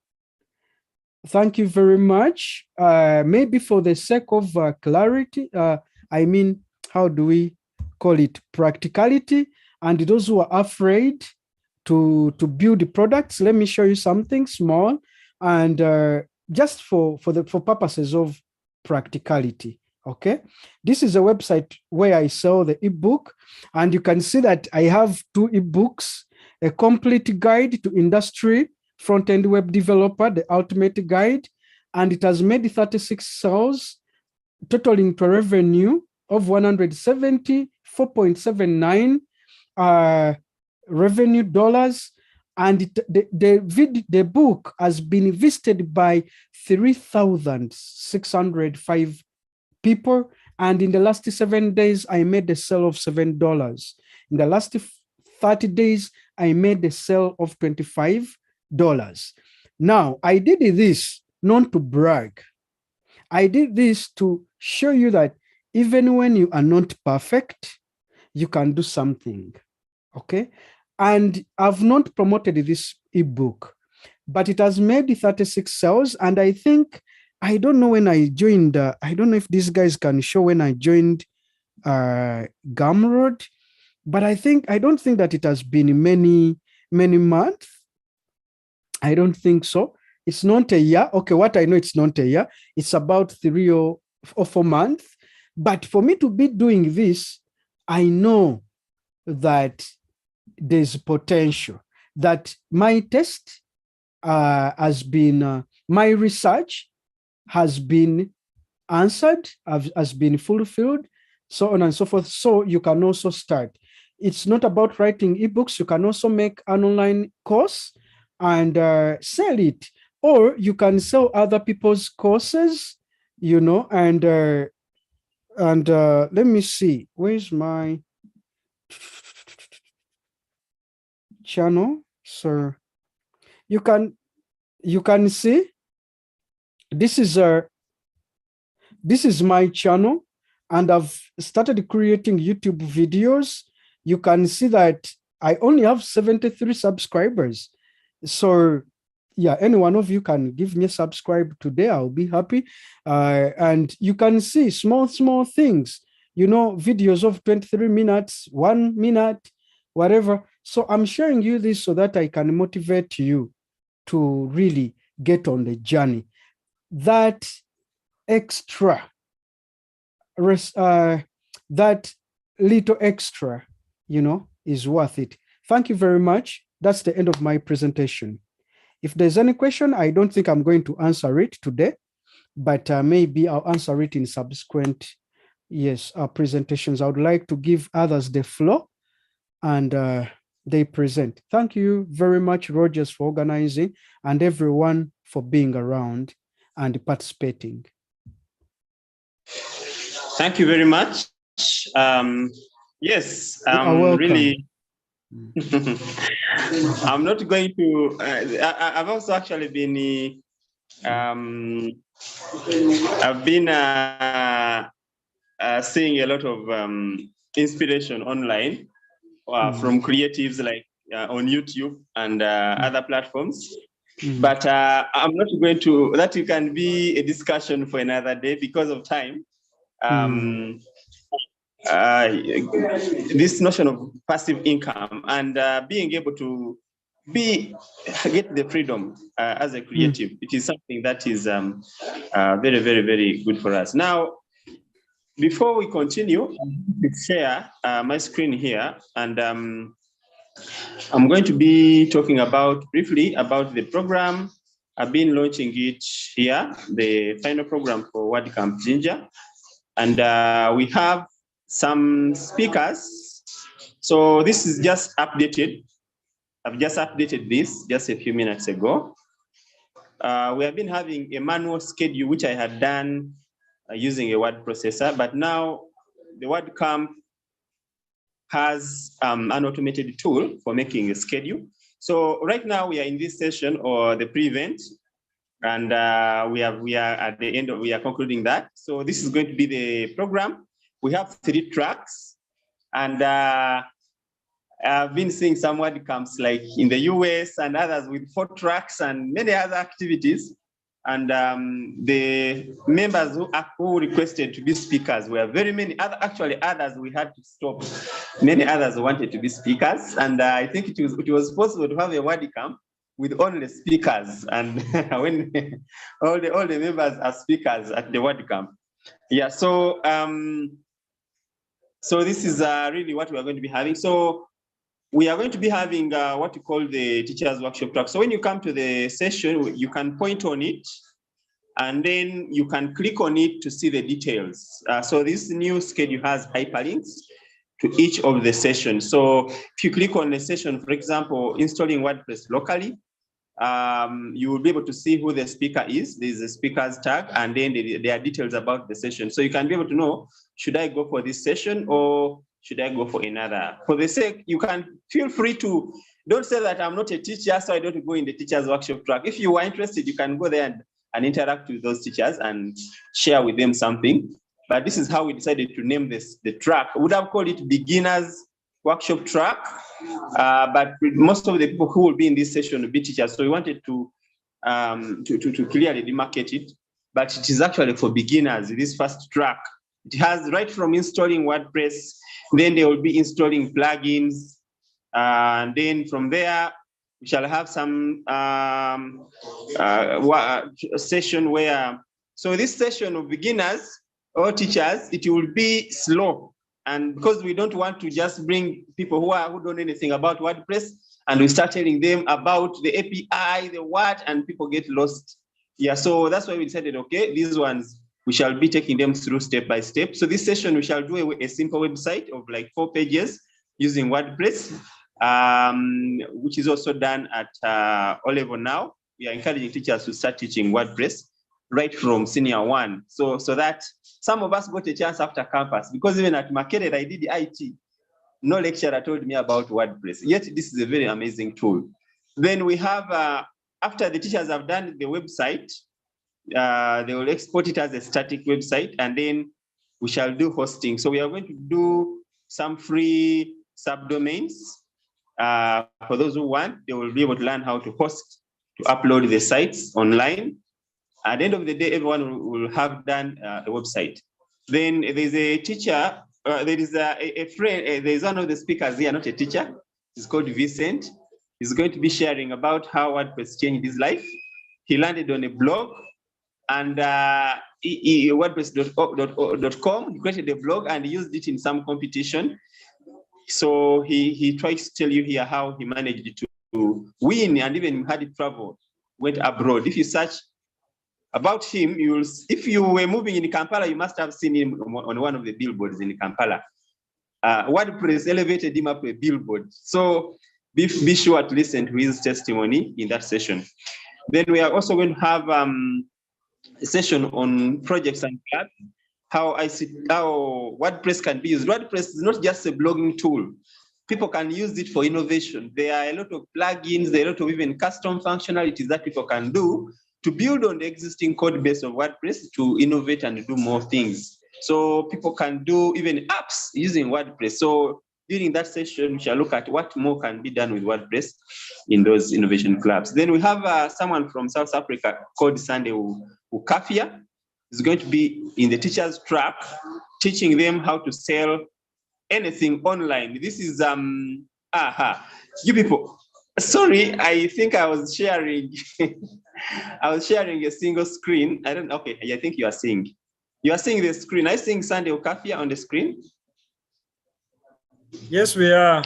Thank you very much. Maybe for the sake of clarity, how do we call it? Practicality. And those who are afraid to build the products, let me show you something small, and just for purposes of practicality. Okay, this is a website where I sell the ebook, and you can see that I have 2 ebooks: a complete guide to industry front-end web developer, the ultimate guide, and it has made 36 sales, totaling to a revenue of 174.79 revenue dollars. And the book has been visited by 3,605 people. And in the last 7 days, I made a sale of $7. In the last 30 days, I made a sale of $25. Now, I did this not to brag. I did this to show you that even when you are not perfect, you can do something. Okay? And I've not promoted this ebook, but it has made 36 sales. And I think, I don't know when I joined, I don't know if these guys can show when I joined Gumroad, but I don't think that it has been many months. I don't think so. It's not a year. Okay, what I know, it's not a year. It's about 3 or 4 months. But for me to be doing this, I know that there's potential, that my test has been, my research has been answered, has been fulfilled, so on and so forth. So you can also start. It's not about writing ebooks. You can also make an online course and sell it, or you can sell other people's courses, you know, and let me see, where's my channel? So you can see this is my channel, and I've started creating YouTube videos. You can see that I only have 73 subscribers. So yeah, any one of you can give me a subscribe today. I'll be happy. And you can see small things, you know, videos of 23 minutes, 1 minute, whatever. So I'm sharing you this so that I can motivate you to really get on the journey. That extra, that little extra, you know, is worth it. Thank you very much. That's the end of my presentation. If there's any question, I don't think I'm going to answer it today, but maybe I'll answer it in subsequent, presentations. I would like to give others the floor, and they present. Thank you very much, Rogers, for organizing, and everyone for being around and participating. Thank you very much. Yes, really. I'm not going to. I've also actually been. I've been seeing a lot of inspiration online from creatives like on YouTube and other platforms. But I'm not going to. That can be a discussion for another day because of time. This notion of passive income and being able to get the freedom as a creative, it is something that is very, very, very good for us. Now, before we continue, I'm going to share my screen here, and I'm going to be talking briefly about the program. I've been launching it here, the final program for WordCamp Jinja, and we have some speakers. So this is just updated. I've just updated this just a few minutes ago. We have been having a manual schedule, which I had done using a word processor, but now the WordCamp has an automated tool for making a schedule. So right now we are in this session, or the pre-event, and we are at the end we are concluding that. So this is going to be the program. We have 3 tracks, and I've been seeing some WordCamps like in the US and others with 4 tracks and many other activities. And the members who requested to be speakers were very many. Others we had to stop. Many others wanted to be speakers, and I think it was possible to have a WordCamp with only speakers, and when all the members are speakers at the WordCamp. Yeah. So so this is really what we are going to be having. So we are going to be having what we call the teachers workshop track. So when you come to the session, you can point on it and then you can click on it to see the details. So this new schedule has hyperlinks to each of the sessions. So if you click on a session, for example, installing WordPress locally, you will be able to see who the speaker is. There's a speaker's tag, and then there are details about the session. So you can be able to know, should I go for this session or should I go for another? For the sake, you can feel free to, don't say that I'm not a teacher, so I don't go in the teacher's workshop track. If you are interested, you can go there and interact with those teachers and share with them something. But this is how we decided to name the track. We would have called it beginners workshop track, but most of the people who will be in this session will be teachers. So we wanted to clearly demarcate it, but it is actually for beginners, this first track. It has right from installing WordPress, then they will be installing plugins, and then from there, we shall have some session where, so this session of beginners or teachers, it will be slow. And because we don't want to just bring people who don't know anything about WordPress and we start telling them about the API, the what, and people get lost. Yeah, so that's why we decided, okay, these ones, we shall be taking them through step by step. So this session, we shall do a simple website of like 4 pages using WordPress, which is also done at O level now. We are encouraging teachers to start teaching WordPress right from senior 1. So that some of us got a chance after campus, because even at Makerere, I did IT. No lecturer told me about WordPress. Yet this is a very amazing tool. Then we have, after the teachers have done the website, they will export it as a static website, and then we shall do hosting. So we are going to do some free subdomains. For those who want, they will be able to learn how to host, to upload the sites online. At the end of the day, everyone will have done the website. Then there's a teacher, there is a friend, there's one of the speakers here, not a teacher. He's called Vincent. He's going to be sharing about how WordPress changed his life. He landed on a blog, and WordPress.com, he created a blog and he used it in some competition. So he tries to tell you here how he managed to win, and even had to travel, went abroad. If you search about him, if you were moving in Kampala, you must have seen him on one of the billboards in Kampala. WordPress elevated him up a billboard. So be sure to listen to his testimony in that session. Then we are also going to have a session on projects and clubs, how WordPress can be used. WordPress is not just a blogging tool. People can use it for innovation. There are a lot of plugins, there are a lot of even custom functionalities that people can do to build on the existing code base of WordPress to innovate and do more things. So people can do even apps using WordPress. So during that session, we shall look at what more can be done with WordPress in those innovation clubs. Then we have someone from South Africa called Sunday Ukafia. He's going to be in the teachers track, teaching them how to sell anything online. This is, you people, sorry, I think I was sharing, I was sharing a single screen. Okay, I think you are seeing the screen. Are you seeing Sunday Ukafia on the screen? Yes, we are.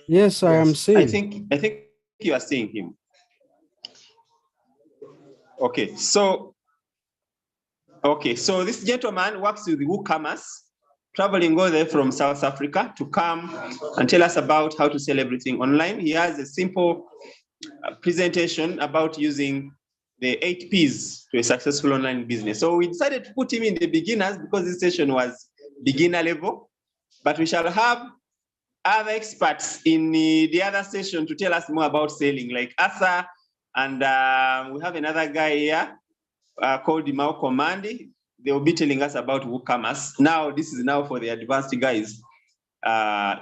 Yes, I am seeing. I think you are seeing him. Okay, so this gentleman works with WooCommerce, traveling all the way from South Africa to come and tell us about how to sell everything online. He has a simple presentation about using the 8 Ps to a successful online business. So we decided to put him in the beginners because this session was beginner level, but we shall have other experts in the other session to tell us more about selling, like Arthur, and we have another guy here called Malcolm Mandy. They will be telling us about WooCommerce. Now, this is now for the advanced guys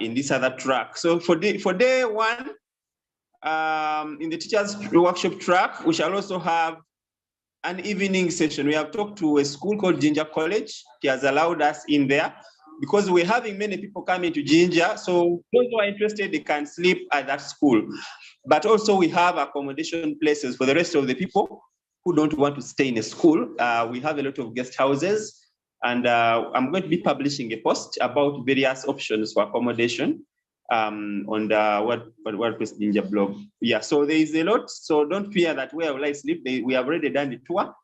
in this other track. So for day 1, in the teachers workshop track, we shall also have an evening session. We have talked to a school called Jinja College. He has allowed us in there because we're having many people coming to Jinja. So those who are interested, they can sleep at that school. But also we have accommodation places for the rest of the people who don't want to stay in a school. We have a lot of guest houses, and I'm going to be publishing a post about various options for accommodation on the WordPress Jinja blog. Yeah, so there is a lot. So don't fear that where will I sleep? We have already done the tour.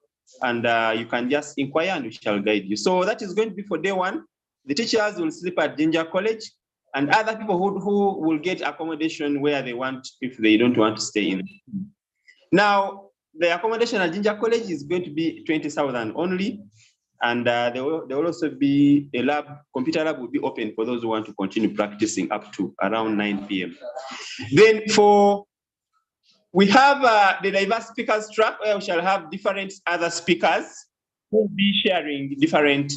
and you can just inquire and we shall guide you. So that is going to be for day one. The teachers will sleep at Jinja College, and other people who will get accommodation where they want if they don't want to stay in. Now, the accommodation at Jinja College is going to be 20,000 only, and there will also be a lab, computer lab will be open for those who want to continue practicing up to around 9 p.m. Then we have the diverse speakers track where we shall have different other speakers who will be sharing different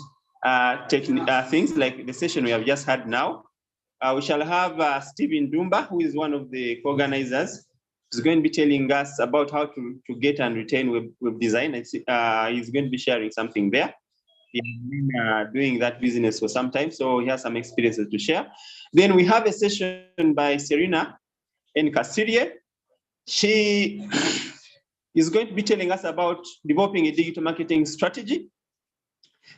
things like the session we have just had now. We shall have Stephen Dumba, who is one of the organizers. He's going to be telling us about how to get and retain web design. He's going to be sharing something there. He's been doing that business for some time, so he has some experiences to share. Then we have a session by Serena Nkasirie. She is going to be telling us about developing a digital marketing strategy.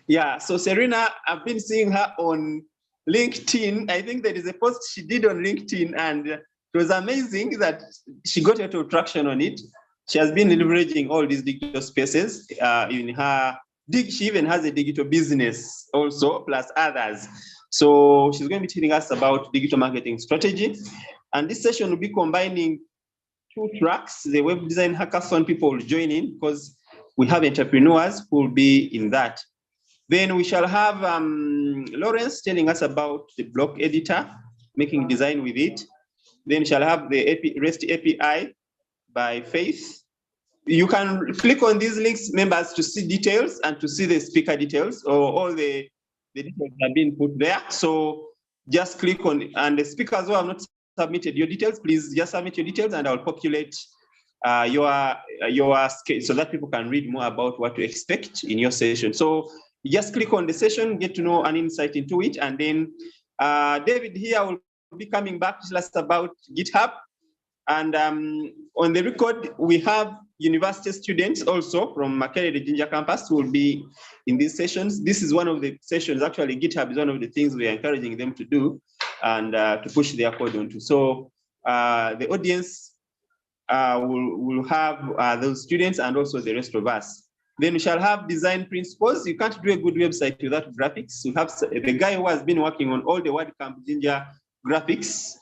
Yeah, so Serena, I've been seeing her on LinkedIn. I think there is a post she did on LinkedIn, and it was amazing that she got a lot of traction on it. She has been leveraging all these digital spaces in her. She even has a digital business also, plus others. So she's going to be telling us about digital marketing strategy. And this session will be combining 2 tracks. The web design hackathon people will join in because we have entrepreneurs who will be in that. Then we shall have Lawrence telling us about the block editor, making design with it. Then we shall have the REST API by Faith. You can click on these links, members, to see details and to see the speaker details, or all the details have been put there. So just click on, and the speakers who have not submitted your details, please just submit your details and I'll populate your scale so that people can read more about what to expect in your session. So you just click on the session, get to know an insight into it, and then David here will be coming back to tell us about GitHub. And on the record, we have university students also from Makerere Jinja campus who will be in these sessions. This is one of the sessions, actually GitHub is one of the things we are encouraging them to do and to push their code onto. So the audience will have those students and also the rest of us. Then we shall have design principles. You can't do a good website without graphics. We have the guy who has been working on all the WordCamp Jinja graphics.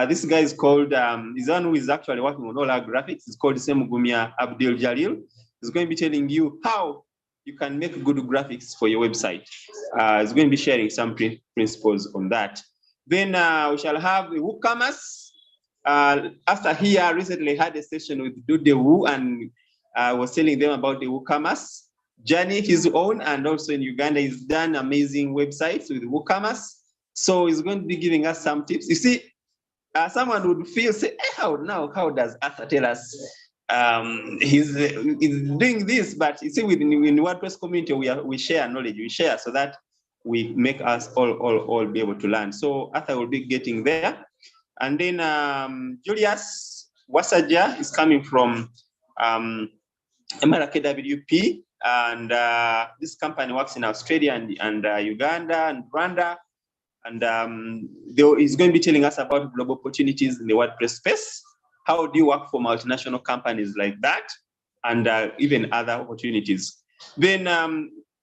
This guy is called, he's the one who is actually working on all our graphics. It's called Semugumia Abdul Jalil. He's going to be telling you how you can make good graphics for your website. He's going to be sharing some principles on that. Then we shall have the WooCommerce. After here, recently had a session with Dudewu and was telling them about the WooCommerce journey, his own, and also in Uganda, he's done amazing websites with WooCommerce. So he's going to be giving us some tips. You see, someone would feel, say, hey, how does Arthur tell us he's doing this? But you see, within WordPress community, we share knowledge, we share so that we make us all be able to learn. So Arthur will be getting there. And then Julius Wasaja is coming from MRKWP, and this company works in Australia and Uganda and Rwanda. And he's going to be telling us about global opportunities in the WordPress space. How do you work for multinational companies like that? And even other opportunities. Then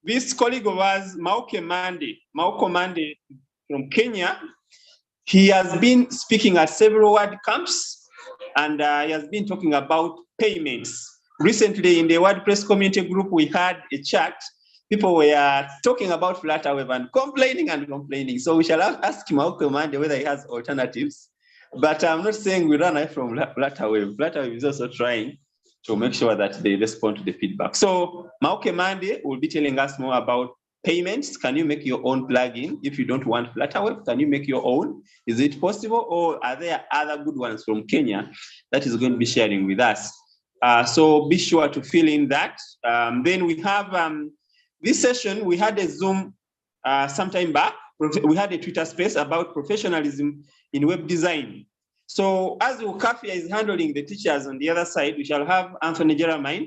this colleague of ours, Mauko Mande from Kenya, he has been speaking at several WordCamps, and he has been talking about payments. Recently in the WordPress community group, we had a chat. People were talking about Flutterwave and complaining. So we shall ask Mauko Mande whether he has alternatives. But I'm not saying we run away from Flutterwave. Flutterwave is also trying to make sure that they respond to the feedback. So Mauko Mande will be telling us more about payments. Can you make your own plugin? If you don't want Flutterwave, can you make your own? Is it possible? Or are there other good ones from Kenya that is going to be sharing with us? So be sure to fill in that. Then we have this session, we had a Zoom sometime back. We had a Twitter space about professionalism in web design. So as Ukafia is handling the teachers on the other side, we shall have Anthony Jeremiah.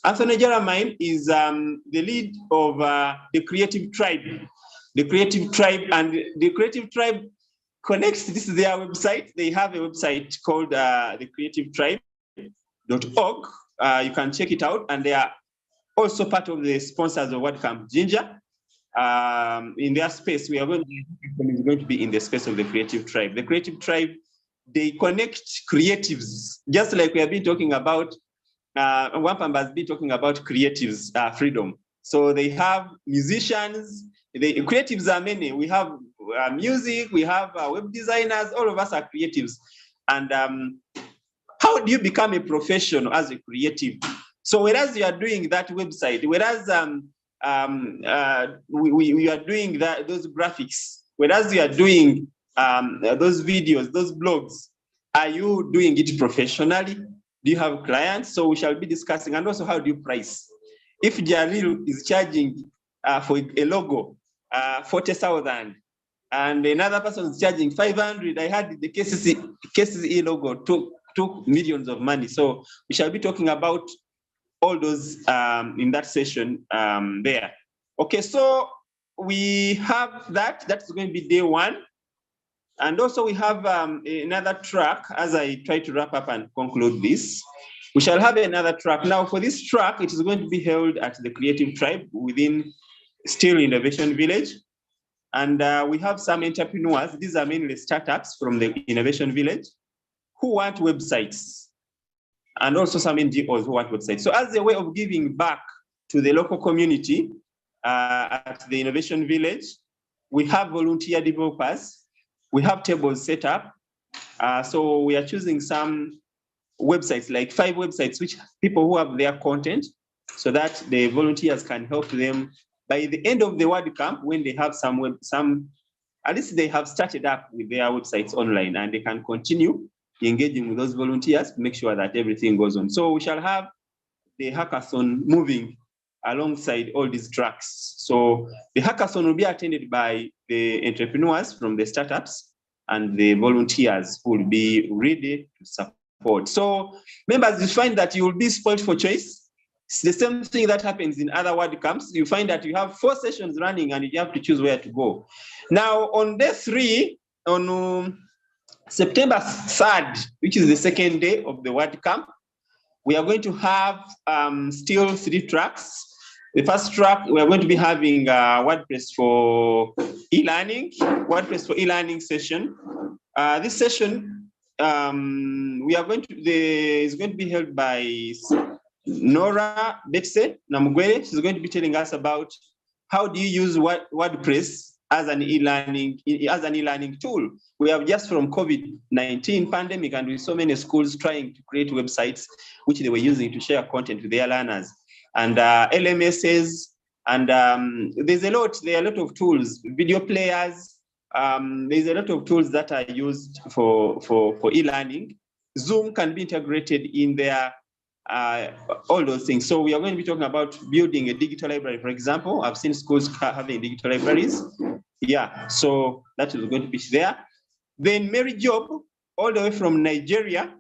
Anthony Jeremiah is the lead of the Creative Tribe. The Creative Tribe, and the Creative Tribe connects, this is their website. They have a website called thecreativetribe.org. You can check it out, and they are also part of the sponsors of WordCamp, Jinja. In their space, is going to be in the space of the Creative Tribe. The Creative Tribe, they connect creatives, just like we have been talking about. Wampamba has been talking about creatives freedom. So they have musicians. The creatives are many. We have music. We have web designers. All of us are creatives. And how do you become a professional as a creative? So whereas you are doing that website, whereas we are doing those graphics, whereas you are doing those videos, those blogs, are you doing it professionally? Do you have clients? So we shall be discussing, and also how do you price? If Jalil is charging for a logo 40,000, and another person is charging 500, I had the KCCE logo took millions of money. So we shall be talking about all those in that session there. Okay, so we have that. That's going to be day one. And also we have another track as I try to wrap up and conclude this. We shall have another track. Now for this track, it is going to be held at the Creative Tribe within Still Innovation Village. And we have some entrepreneurs. These are mainly startups from the Innovation Village who want websites, and also some NGOs who want websites. So as a way of giving back to the local community at the Innovation Village, we have volunteer developers. We have tables set up. So we are choosing some websites, like 5 websites, which people who have their content, so that the volunteers can help them by the end of the WordCamp, when they have at least they have started up with their websites online, and they can continue engaging with those volunteers to make sure that everything goes on. So we shall have the hackathon moving alongside all these tracks. So the hackathon will be attended by the entrepreneurs from the startups and the volunteers who will be ready to support. So members, you find that you will be spoiled for choice. It's the same thing that happens in other WordCamps. You find that you have 4 sessions running and you have to choose where to go. Now on day 3, on September 3rd, which is the second day of the WordCamp, we are going to have still 3 tracks. The first track, we are going to be having WordPress for e-learning, session. This session, is going to be held by Nora Betse Namugwele. She's going to be telling us about how do you use WordPress as an e-learning tool. We have just from COVID-19 pandemic, and with so many schools trying to create websites which they were using to share content with their learners, and LMSs, and there are a lot of tools, video players. There's a lot of tools that are used for e-learning. Zoom can be integrated in there. All those things. So we are going to be talking about building a digital library, for example. I've seen schools having digital libraries. Yeah, so that is going to be there. Then Mary Job, all the way from Nigeria,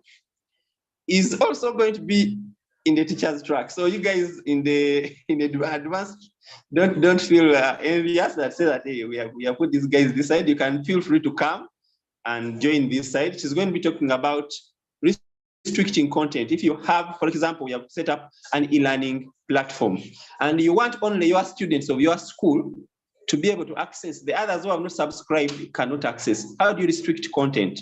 is also going to be in the teacher's track. So you guys in the advanced, don't feel envious that say that, hey, we have put these guys this side. You can feel free to come and join this side. She's going to be talking about restricting content. If you have, for example, you have set up an e-learning platform and you want only your students of your school to be able to access, the others who have not subscribed cannot access. How do you restrict content?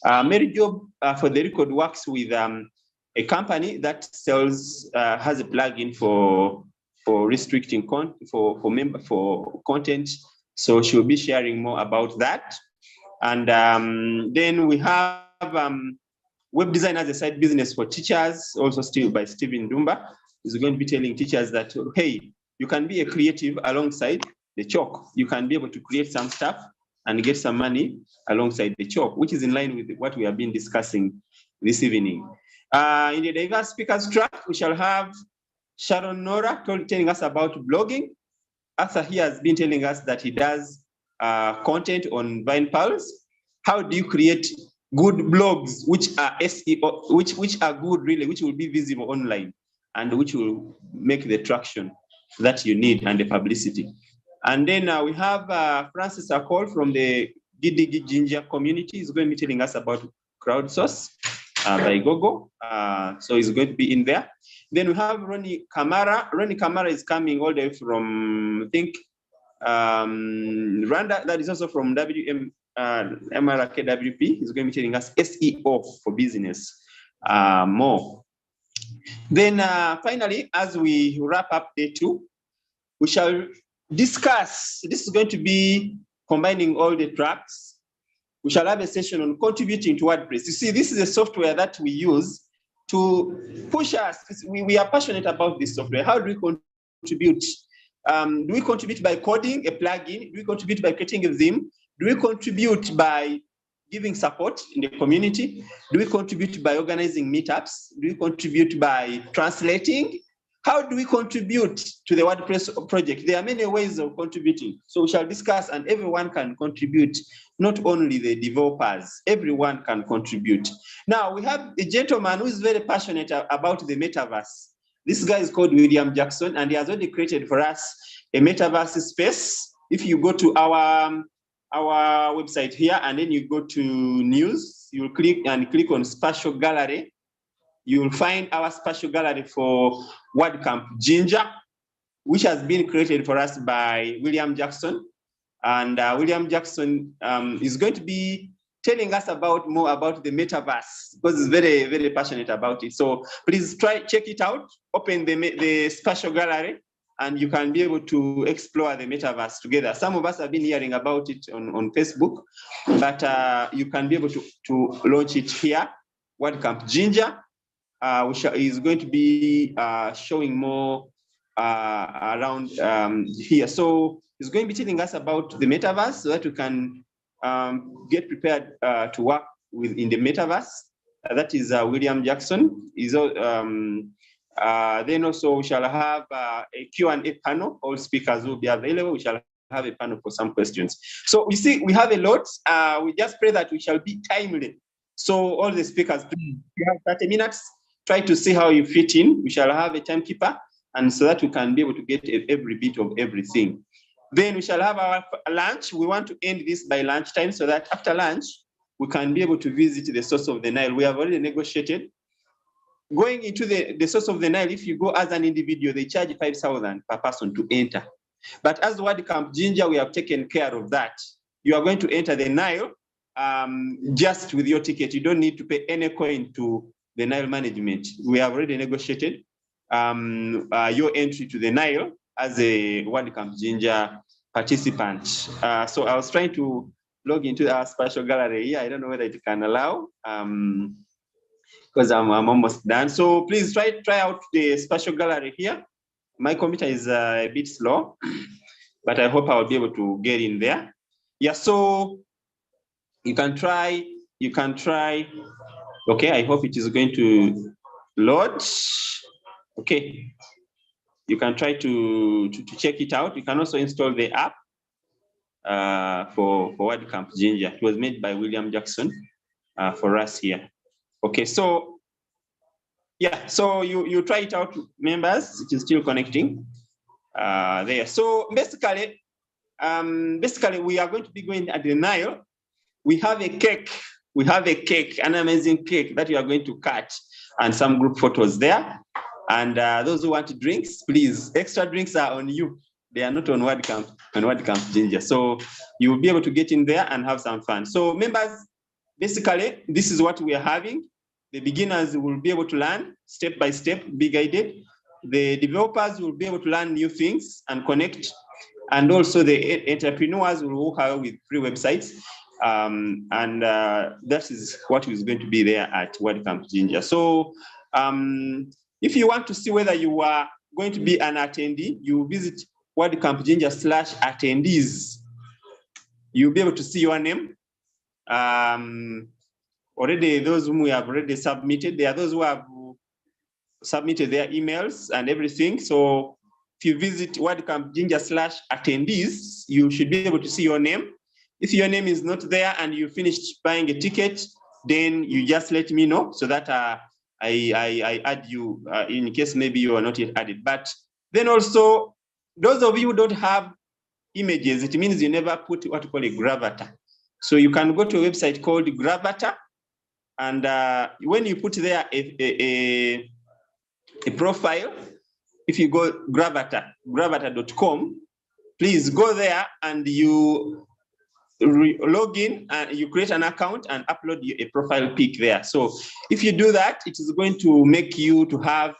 Mary Job, for the record, works with a company that sells, has a plugin for restricting for content. So she'll be sharing more about that. And then we have Web Design as a Side Business for Teachers, also still by Stephen Dumba, is going to be telling teachers that, hey, you can be a creative alongside the chalk. You can be able to create some stuff and get some money alongside the chalk, which is in line with what we have been discussing this evening. In the diverse speakers track, we shall have Sharon Nora telling us about blogging. Arthur here has been telling us that he does content on VinePulse. How do you create good blogs which are SEO, which are good really, which will be visible online and which will make the traction that you need and the publicity. And then we have Francis Akol from the Gidigi Jinja community. He's going to be telling us about crowdsource by Google. So he's going to be in there. Then we have Ronnie Kamara. Ronnie Kamara is coming all the way from, I think, Rwanda. That is also from MRKWP. He's going to be telling us SEO for business more. Then finally, as we wrap up day 2, we shall discuss. This is going to be combining all the tracks. We shall have a session on contributing to WordPress. You see, this is a software that we use to push us. We are passionate about this software. How do we contribute? Do we contribute by coding a plugin? Do we contribute by creating a theme? Do we contribute by giving support in the community? Do we contribute by organizing meetups? Do we contribute by translating? How do we contribute to the WordPress project? There are many ways of contributing. So we shall discuss, and everyone can contribute, not only the developers, everyone can contribute. Now, we have a gentleman who is very passionate about the metaverse. This guy is called William Jackson, and he has already created for us a metaverse space. If you go to our website here, and then you go to news, you'll click on spatial gallery. You'll find our spatial gallery for WordCamp Jinja, which has been created for us by William Jackson. And William Jackson is going to be telling us more about the metaverse, because he's very, very passionate about it. So please check it out, open the spatial gallery, and you can be able to explore the metaverse together. Some of us have been hearing about it on Facebook, but you can be able to launch it here, WordCamp Jinja. Which is going to be showing more around here. So he's going to be telling us about the metaverse so that we can get prepared to work in the metaverse. That is William Jackson. Then also we shall have a Q&A panel. All speakers will be available. We shall have a panel for some questions. So you see, we have a lot. We just pray that we shall be timely. So all the speakers, please, you have 30 minutes. Try to see how you fit in. We shall have a timekeeper, and so that we can be able to get every bit of everything. Then we shall have our lunch. We want to end this by lunchtime so that after lunch, we can be able to visit the source of the Nile. We have already negotiated. Going into the source of the Nile, if you go as an individual, they charge 5,000 per person to enter. But as WordCamp Jinja, we have taken care of that. You are going to enter the Nile just with your ticket. You don't need to pay any coin to the Nile management. We have already negotiated your entry to the Nile as a WordCamp Jinja participant. So I was trying to log into our spatial gallery here. I don't know whether it can allow, because I'm almost done. So please try out the spatial gallery here. My computer is a bit slow, but I hope I will be able to get in there. Yeah, so you can try. Okay, I hope it is going to load. Okay, you can try to check it out. You can also install the app for WordCamp Jinja. It was made by William Jackson for us here. Okay, so yeah, so you try it out, members. It is still connecting there. So basically, we are going to be going at the Nile. We have a cake. We have a cake, an amazing cake that we are going to cut, and some group photos there. And those who want drinks, please, extra drinks are on you. They are not on WordCamp Jinja. So you will be able to get in there and have some fun. So members, basically, this is what we are having. The beginners will be able to learn step by step, be guided. The developers will be able to learn new things and connect. And also the entrepreneurs will walk out with free websites. That is what is going to be there at WordCamp Jinja. So if you want to see whether you are going to be an attendee, you visit WordCamp Jinja /attendees. You'll be able to see your name. Already those whom we have already submitted, there are those who have submitted their emails and everything. So if you visit WordCamp Jinja /attendees, you should be able to see your name. If your name is not there and you finished buying a ticket, then you just let me know so that I add you in case maybe you are not yet added. But then also, those of you who don't have images, it means you never put what you call a gravatar. So you can go to a website called Gravatar, and when you put there a a profile. If you go gravata.com, please go there and you log in and you create an account and upload a profile pic there. So if you do that, it is going to make you to have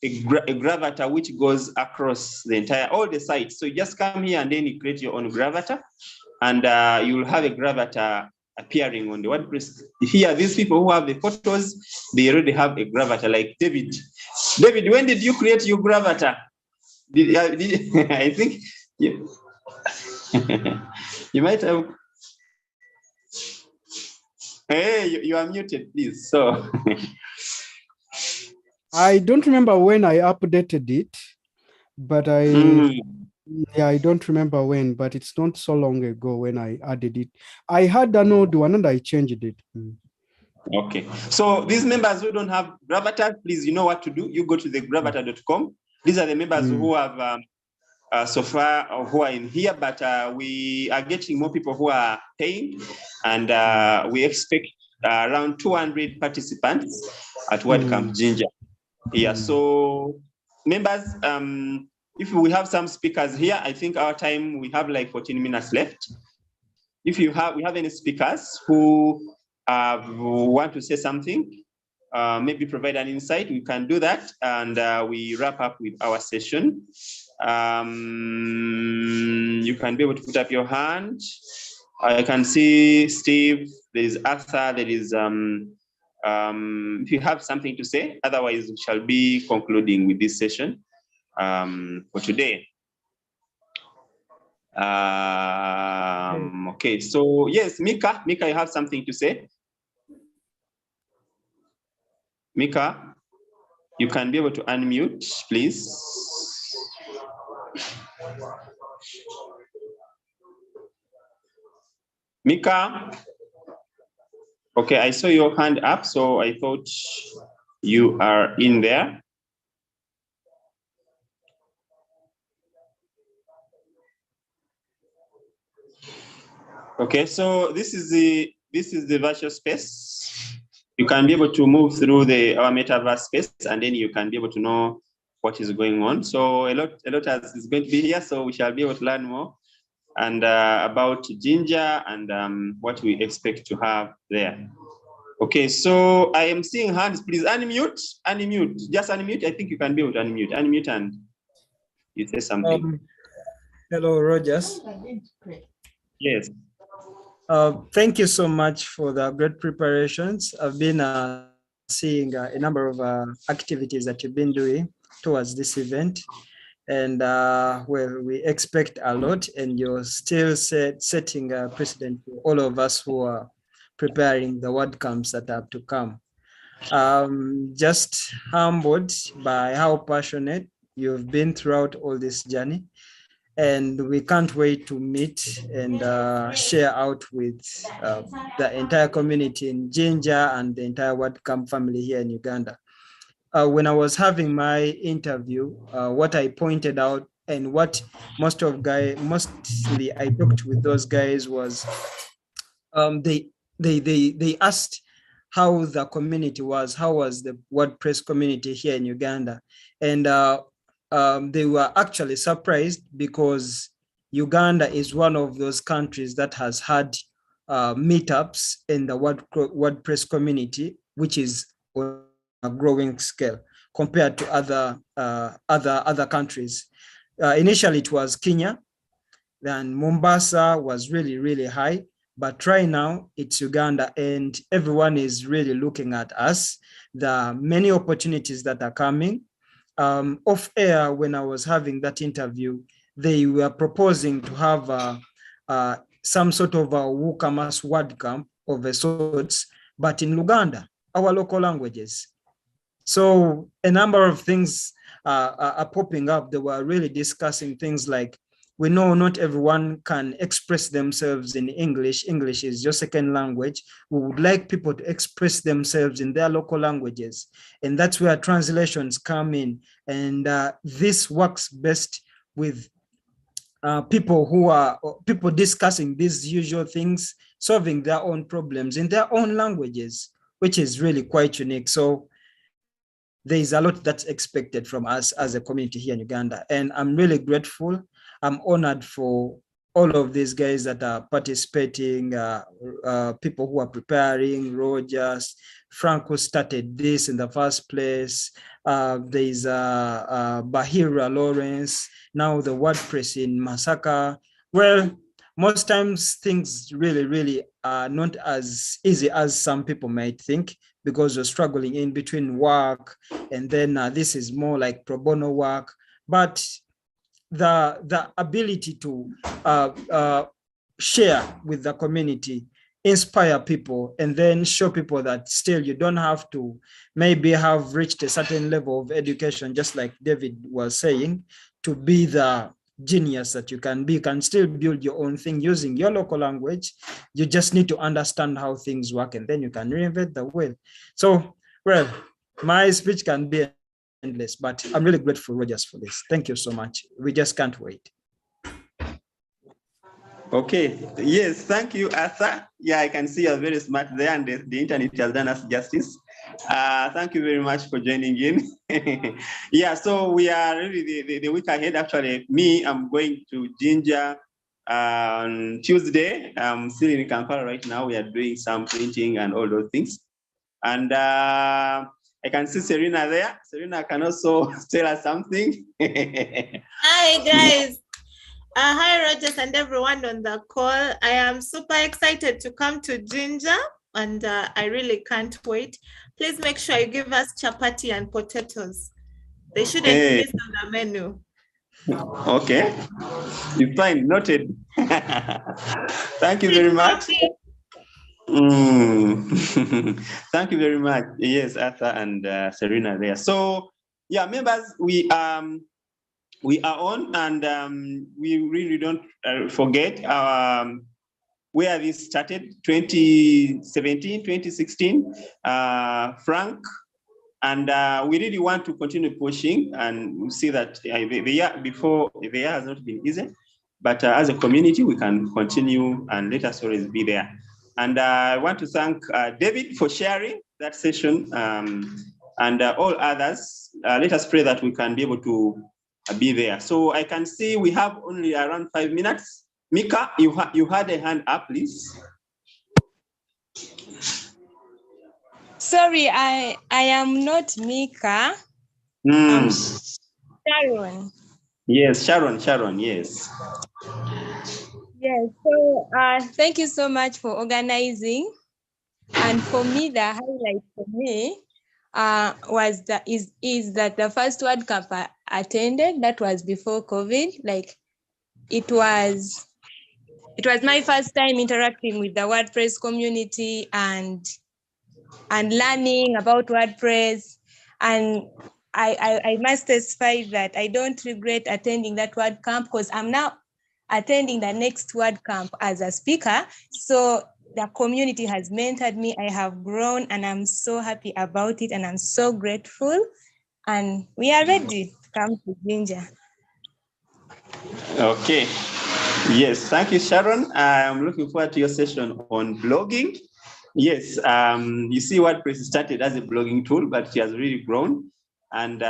a gravata which goes across the entire, all the sites. So you just come here and then you create your own gravata, and you'll have a gravata appearing on the WordPress. Here, these people who have the photos, they already have a gravata, like David. David, when did you create your gravata? I think you, you might have. Hey, you are muted, please. So I don't remember when I updated it, but yeah, I don't remember when, but it's not so long ago when I added it. I had an old one and I changed it. Okay. So these members who don't have Gravata, please, you know what to do. You go to the gravata.com. These are the members who have so far who are in here, but we are getting more people who are paying, and we expect around 200 participants at WordCamp Jinja. Yeah. So members, if we have some speakers here, I think our time, we have like 14 minutes left. If we have any speakers who want to say something, maybe provide an insight, we can do that, and we wrap up with our session. You can be able to put up your hand. I can see Steve, there is Arthur, there is, if you have something to say, otherwise we shall be concluding with this session for today. Okay, so yes, Mika, you have something to say? Mika, you can be able to unmute, please. Mika? Okay, I saw your hand up, so I thought you are in there. Okay, so this is the virtual space. You can be able to move through our metaverse space, and then you can be able to know what is going on. So a lot is going to be here, so we shall be able to learn more and about Jinja and what we expect to have there. Okay, so I am seeing hands. Please unmute, just unmute. I think you can be able to unmute and you say something. Hello, Rogers. Yes. Thank you so much for the great preparations. I've been seeing a number of activities that you've been doing towards this event. And well, we expect a lot, and you're still setting a precedent for all of us who are preparing the WordCamps that have to come. Just humbled by how passionate you've been throughout all this journey. And we can't wait to meet and share out with the entire community in Jinja and the entire WordCamp family here in Uganda. When I was having my interview, what I pointed out and what mostly I talked with those guys was they asked how the community was, how was the WordPress community here in Uganda, and they were actually surprised because Uganda is one of those countries that has had meetups in the WordPress community, which is on a growing scale compared to other countries. Initially, it was Kenya, then Mombasa was really high, but right now it's Uganda, and everyone is really looking at us. There are many opportunities that are coming. Off air, when I was having that interview, they were proposing to have some sort of a WooCommerce WordCamp of a sorts, but in Luganda, our local languages. So a number of things are popping up. They were really discussing things like, we know not everyone can express themselves in English. English is your second language. We would like people to express themselves in their local languages. And that's where translations come in. And this works best with people discussing these usual things, solving their own problems in their own languages, which is really quite unique. So there is a lot that's expected from us as a community here in Uganda. And I'm really grateful. I'm honored for all of these guys that are participating, people who are preparing, Rogers, Frank, who started this in the first place. There's Bahira Lawrence, now the WordPress in Masaka. Well, most times things really are not as easy as some people might think, because we're struggling in between work, and then this is more like pro bono work. But the ability to share with the community, inspire people, and then show people that still you don't have to maybe have reached a certain level of education, just like David was saying, to be the genius that you can be. You can still build your own thing using your local language. You just need to understand how things work, and then you can reinvent the wheel. So, well, my speech can be endless, but I'm really grateful, Rogers, for this. Thank you so much. We just can't wait. Okay, yes, thank you, Arthur. Yeah, I can see you're very smart there, and the internet has done us justice. Thank you very much for joining in. Yeah, so we are really the week ahead. Actually, I'm going to Jinja on Tuesday. I'm still in Kampala right now. We are doing some printing and all those things. And I can see Serena there. Serena can also tell us something. Hi, guys. Hi, Rogers and everyone on the call. I am super excited to come to Jinja, and I really can't wait. Please make sure you give us chapati and potatoes. They shouldn't miss on the menu. Okay, it's fine, noted. Thank you very much. Thank you very much. Yes, Arthur and Serena there. So, yeah, members, we are on, and we really don't forget where this started, 2017, 2016, Frank, and we really want to continue pushing, and we see that the year before, the year has not been easy, but as a community, we can continue, and let us always be there. And I want to thank David for sharing that session, and all others. Let us pray that we can be able to be there. So I can see we have only around 5 minutes. Mika, you had a hand up, please. Sorry, I am not Mika. I'm Sharon. Yes, Sharon, yes. Yes, so thank you so much for organizing. And for me, the highlight for me was that is that the first WordCamp I attended, that was before COVID. Like it was my first time interacting with the WordPress community and learning about WordPress. And I must testify that I don't regret attending that WordCamp, because I'm now attending the next WordCamp as a speaker. So the community has mentored me. I have grown, and I'm so happy about it, and I'm so grateful. And we are ready to come to Jinja. Okay. Yes, thank you, Sharon. I'm looking forward to your session on blogging. Yes, you see WordPress started as a blogging tool, but it has really grown. And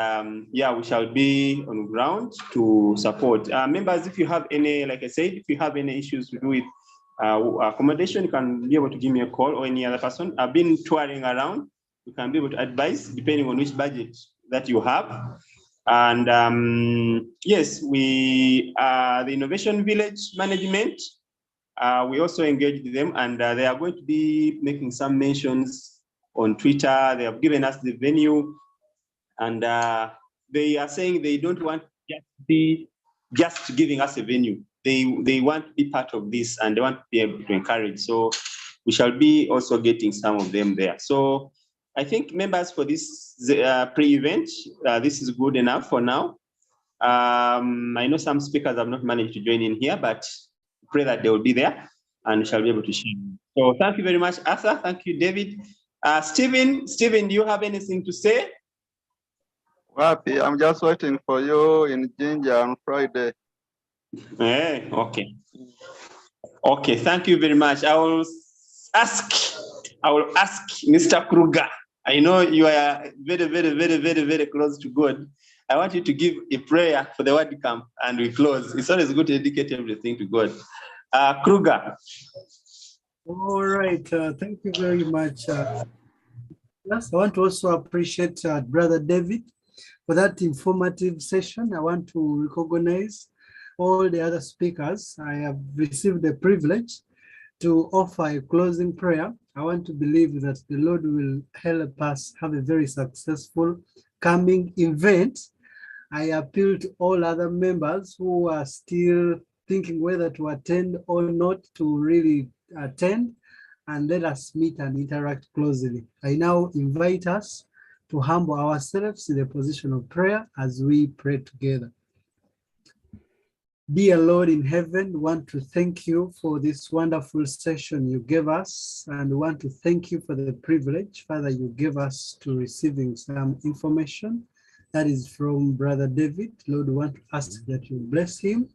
yeah, we shall be on ground to support. Members, if you have any, like I said, if you have any issues to do with accommodation, you can be able to give me a call, or any other person. I've been touring around. You can be able to advise depending on which budget that you have. And yes, we are the Innovation Village Management. We also engaged them, and they are going to be making some mentions on Twitter. They have given us the venue, and they are saying they don't want just giving us a venue. They want to be part of this, and they want to be able to encourage. So we shall be also getting some of them there. So I think, members, for this pre-event, this is good enough for now. I know some speakers have not managed to join in here, but pray that they will be there and shall be able to share. So thank you very much, Arthur. Thank you, David. Stephen, do you have anything to say? Wapi, I'm just waiting for you in Jinja on Friday. Okay. Okay, thank you very much. I will ask Mr. Kruger. I know you are very, very, very, very, very close to God. I want you to give a prayer for the WordCamp and we close. It's always good to dedicate everything to God. Kruger. All right. Thank you very much. Yes, I want to also appreciate Brother David for that informative session. I want to recognize all the other speakers. I have received the privilege to offer a closing prayer. I want to believe that the Lord will help us have a very successful coming event. I appeal to all other members who are still thinking whether to attend or not to really attend, and let us meet and interact closely. I now invite us to humble ourselves in the position of prayer as we pray together. Dear Lord in heaven, we want to thank you for this wonderful session you gave us, and we want to thank you for the privilege, Father, you gave us to receiving some information that is from Brother David. Lord, we want to ask that you bless him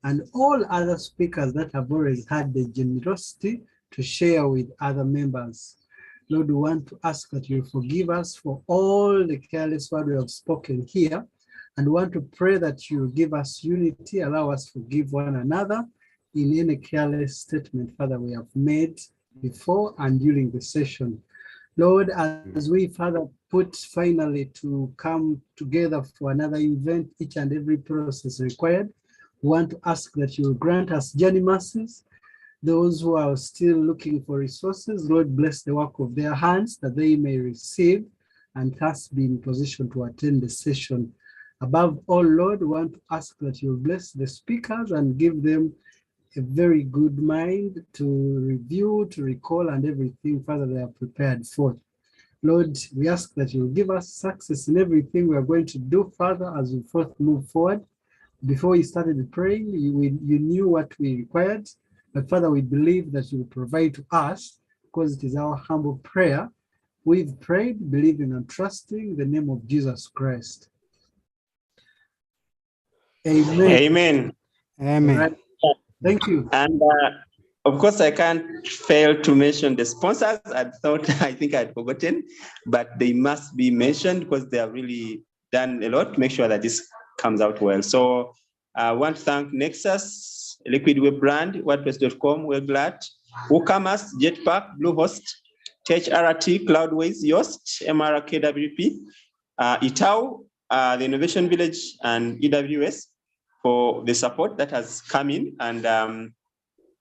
and all other speakers that have already had the generosity to share with other members. Lord, we want to ask that you forgive us for all the careless word we have spoken here, and we want to pray that you give us unity, allow us to forgive one another in any careless statement, Father, we have made before and during the session. Lord, as we, Father, put finally to come together for another event, each and every process required, we want to ask that you grant us journey mercies. Those who are still looking for resources, Lord, bless the work of their hands that they may receive and thus be in position to attend the session. Above all, Lord, we want to ask that you bless the speakers and give them a very good mind to review, to recall, and everything, Father, they are prepared for. Lord, we ask that you give us success in everything we are going to do, Father, as we first move forward. Before you started praying, you knew what we required, but Father, we believe that you will provide to us because it is our humble prayer. We've prayed, believing and trusting the name of Jesus Christ. Amen. Amen. Amen. Right. Thank you. And of course, I can't fail to mention the sponsors. I think I'd forgotten, but they must be mentioned because they have really done a lot to make sure that this comes out well. So I want to thank Nexus, Liquid Web Brand, WordPress.com, We're Glad, WooCommerce, Jetpack, Bluehost, THRT, Cloudways, Yoast, MRKWP, Itau, the Innovation Village, and EWS for the support that has come in, and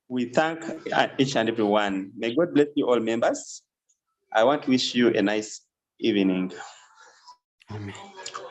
we thank each and every one. May God bless you all members. I want to wish you a nice evening. Amen.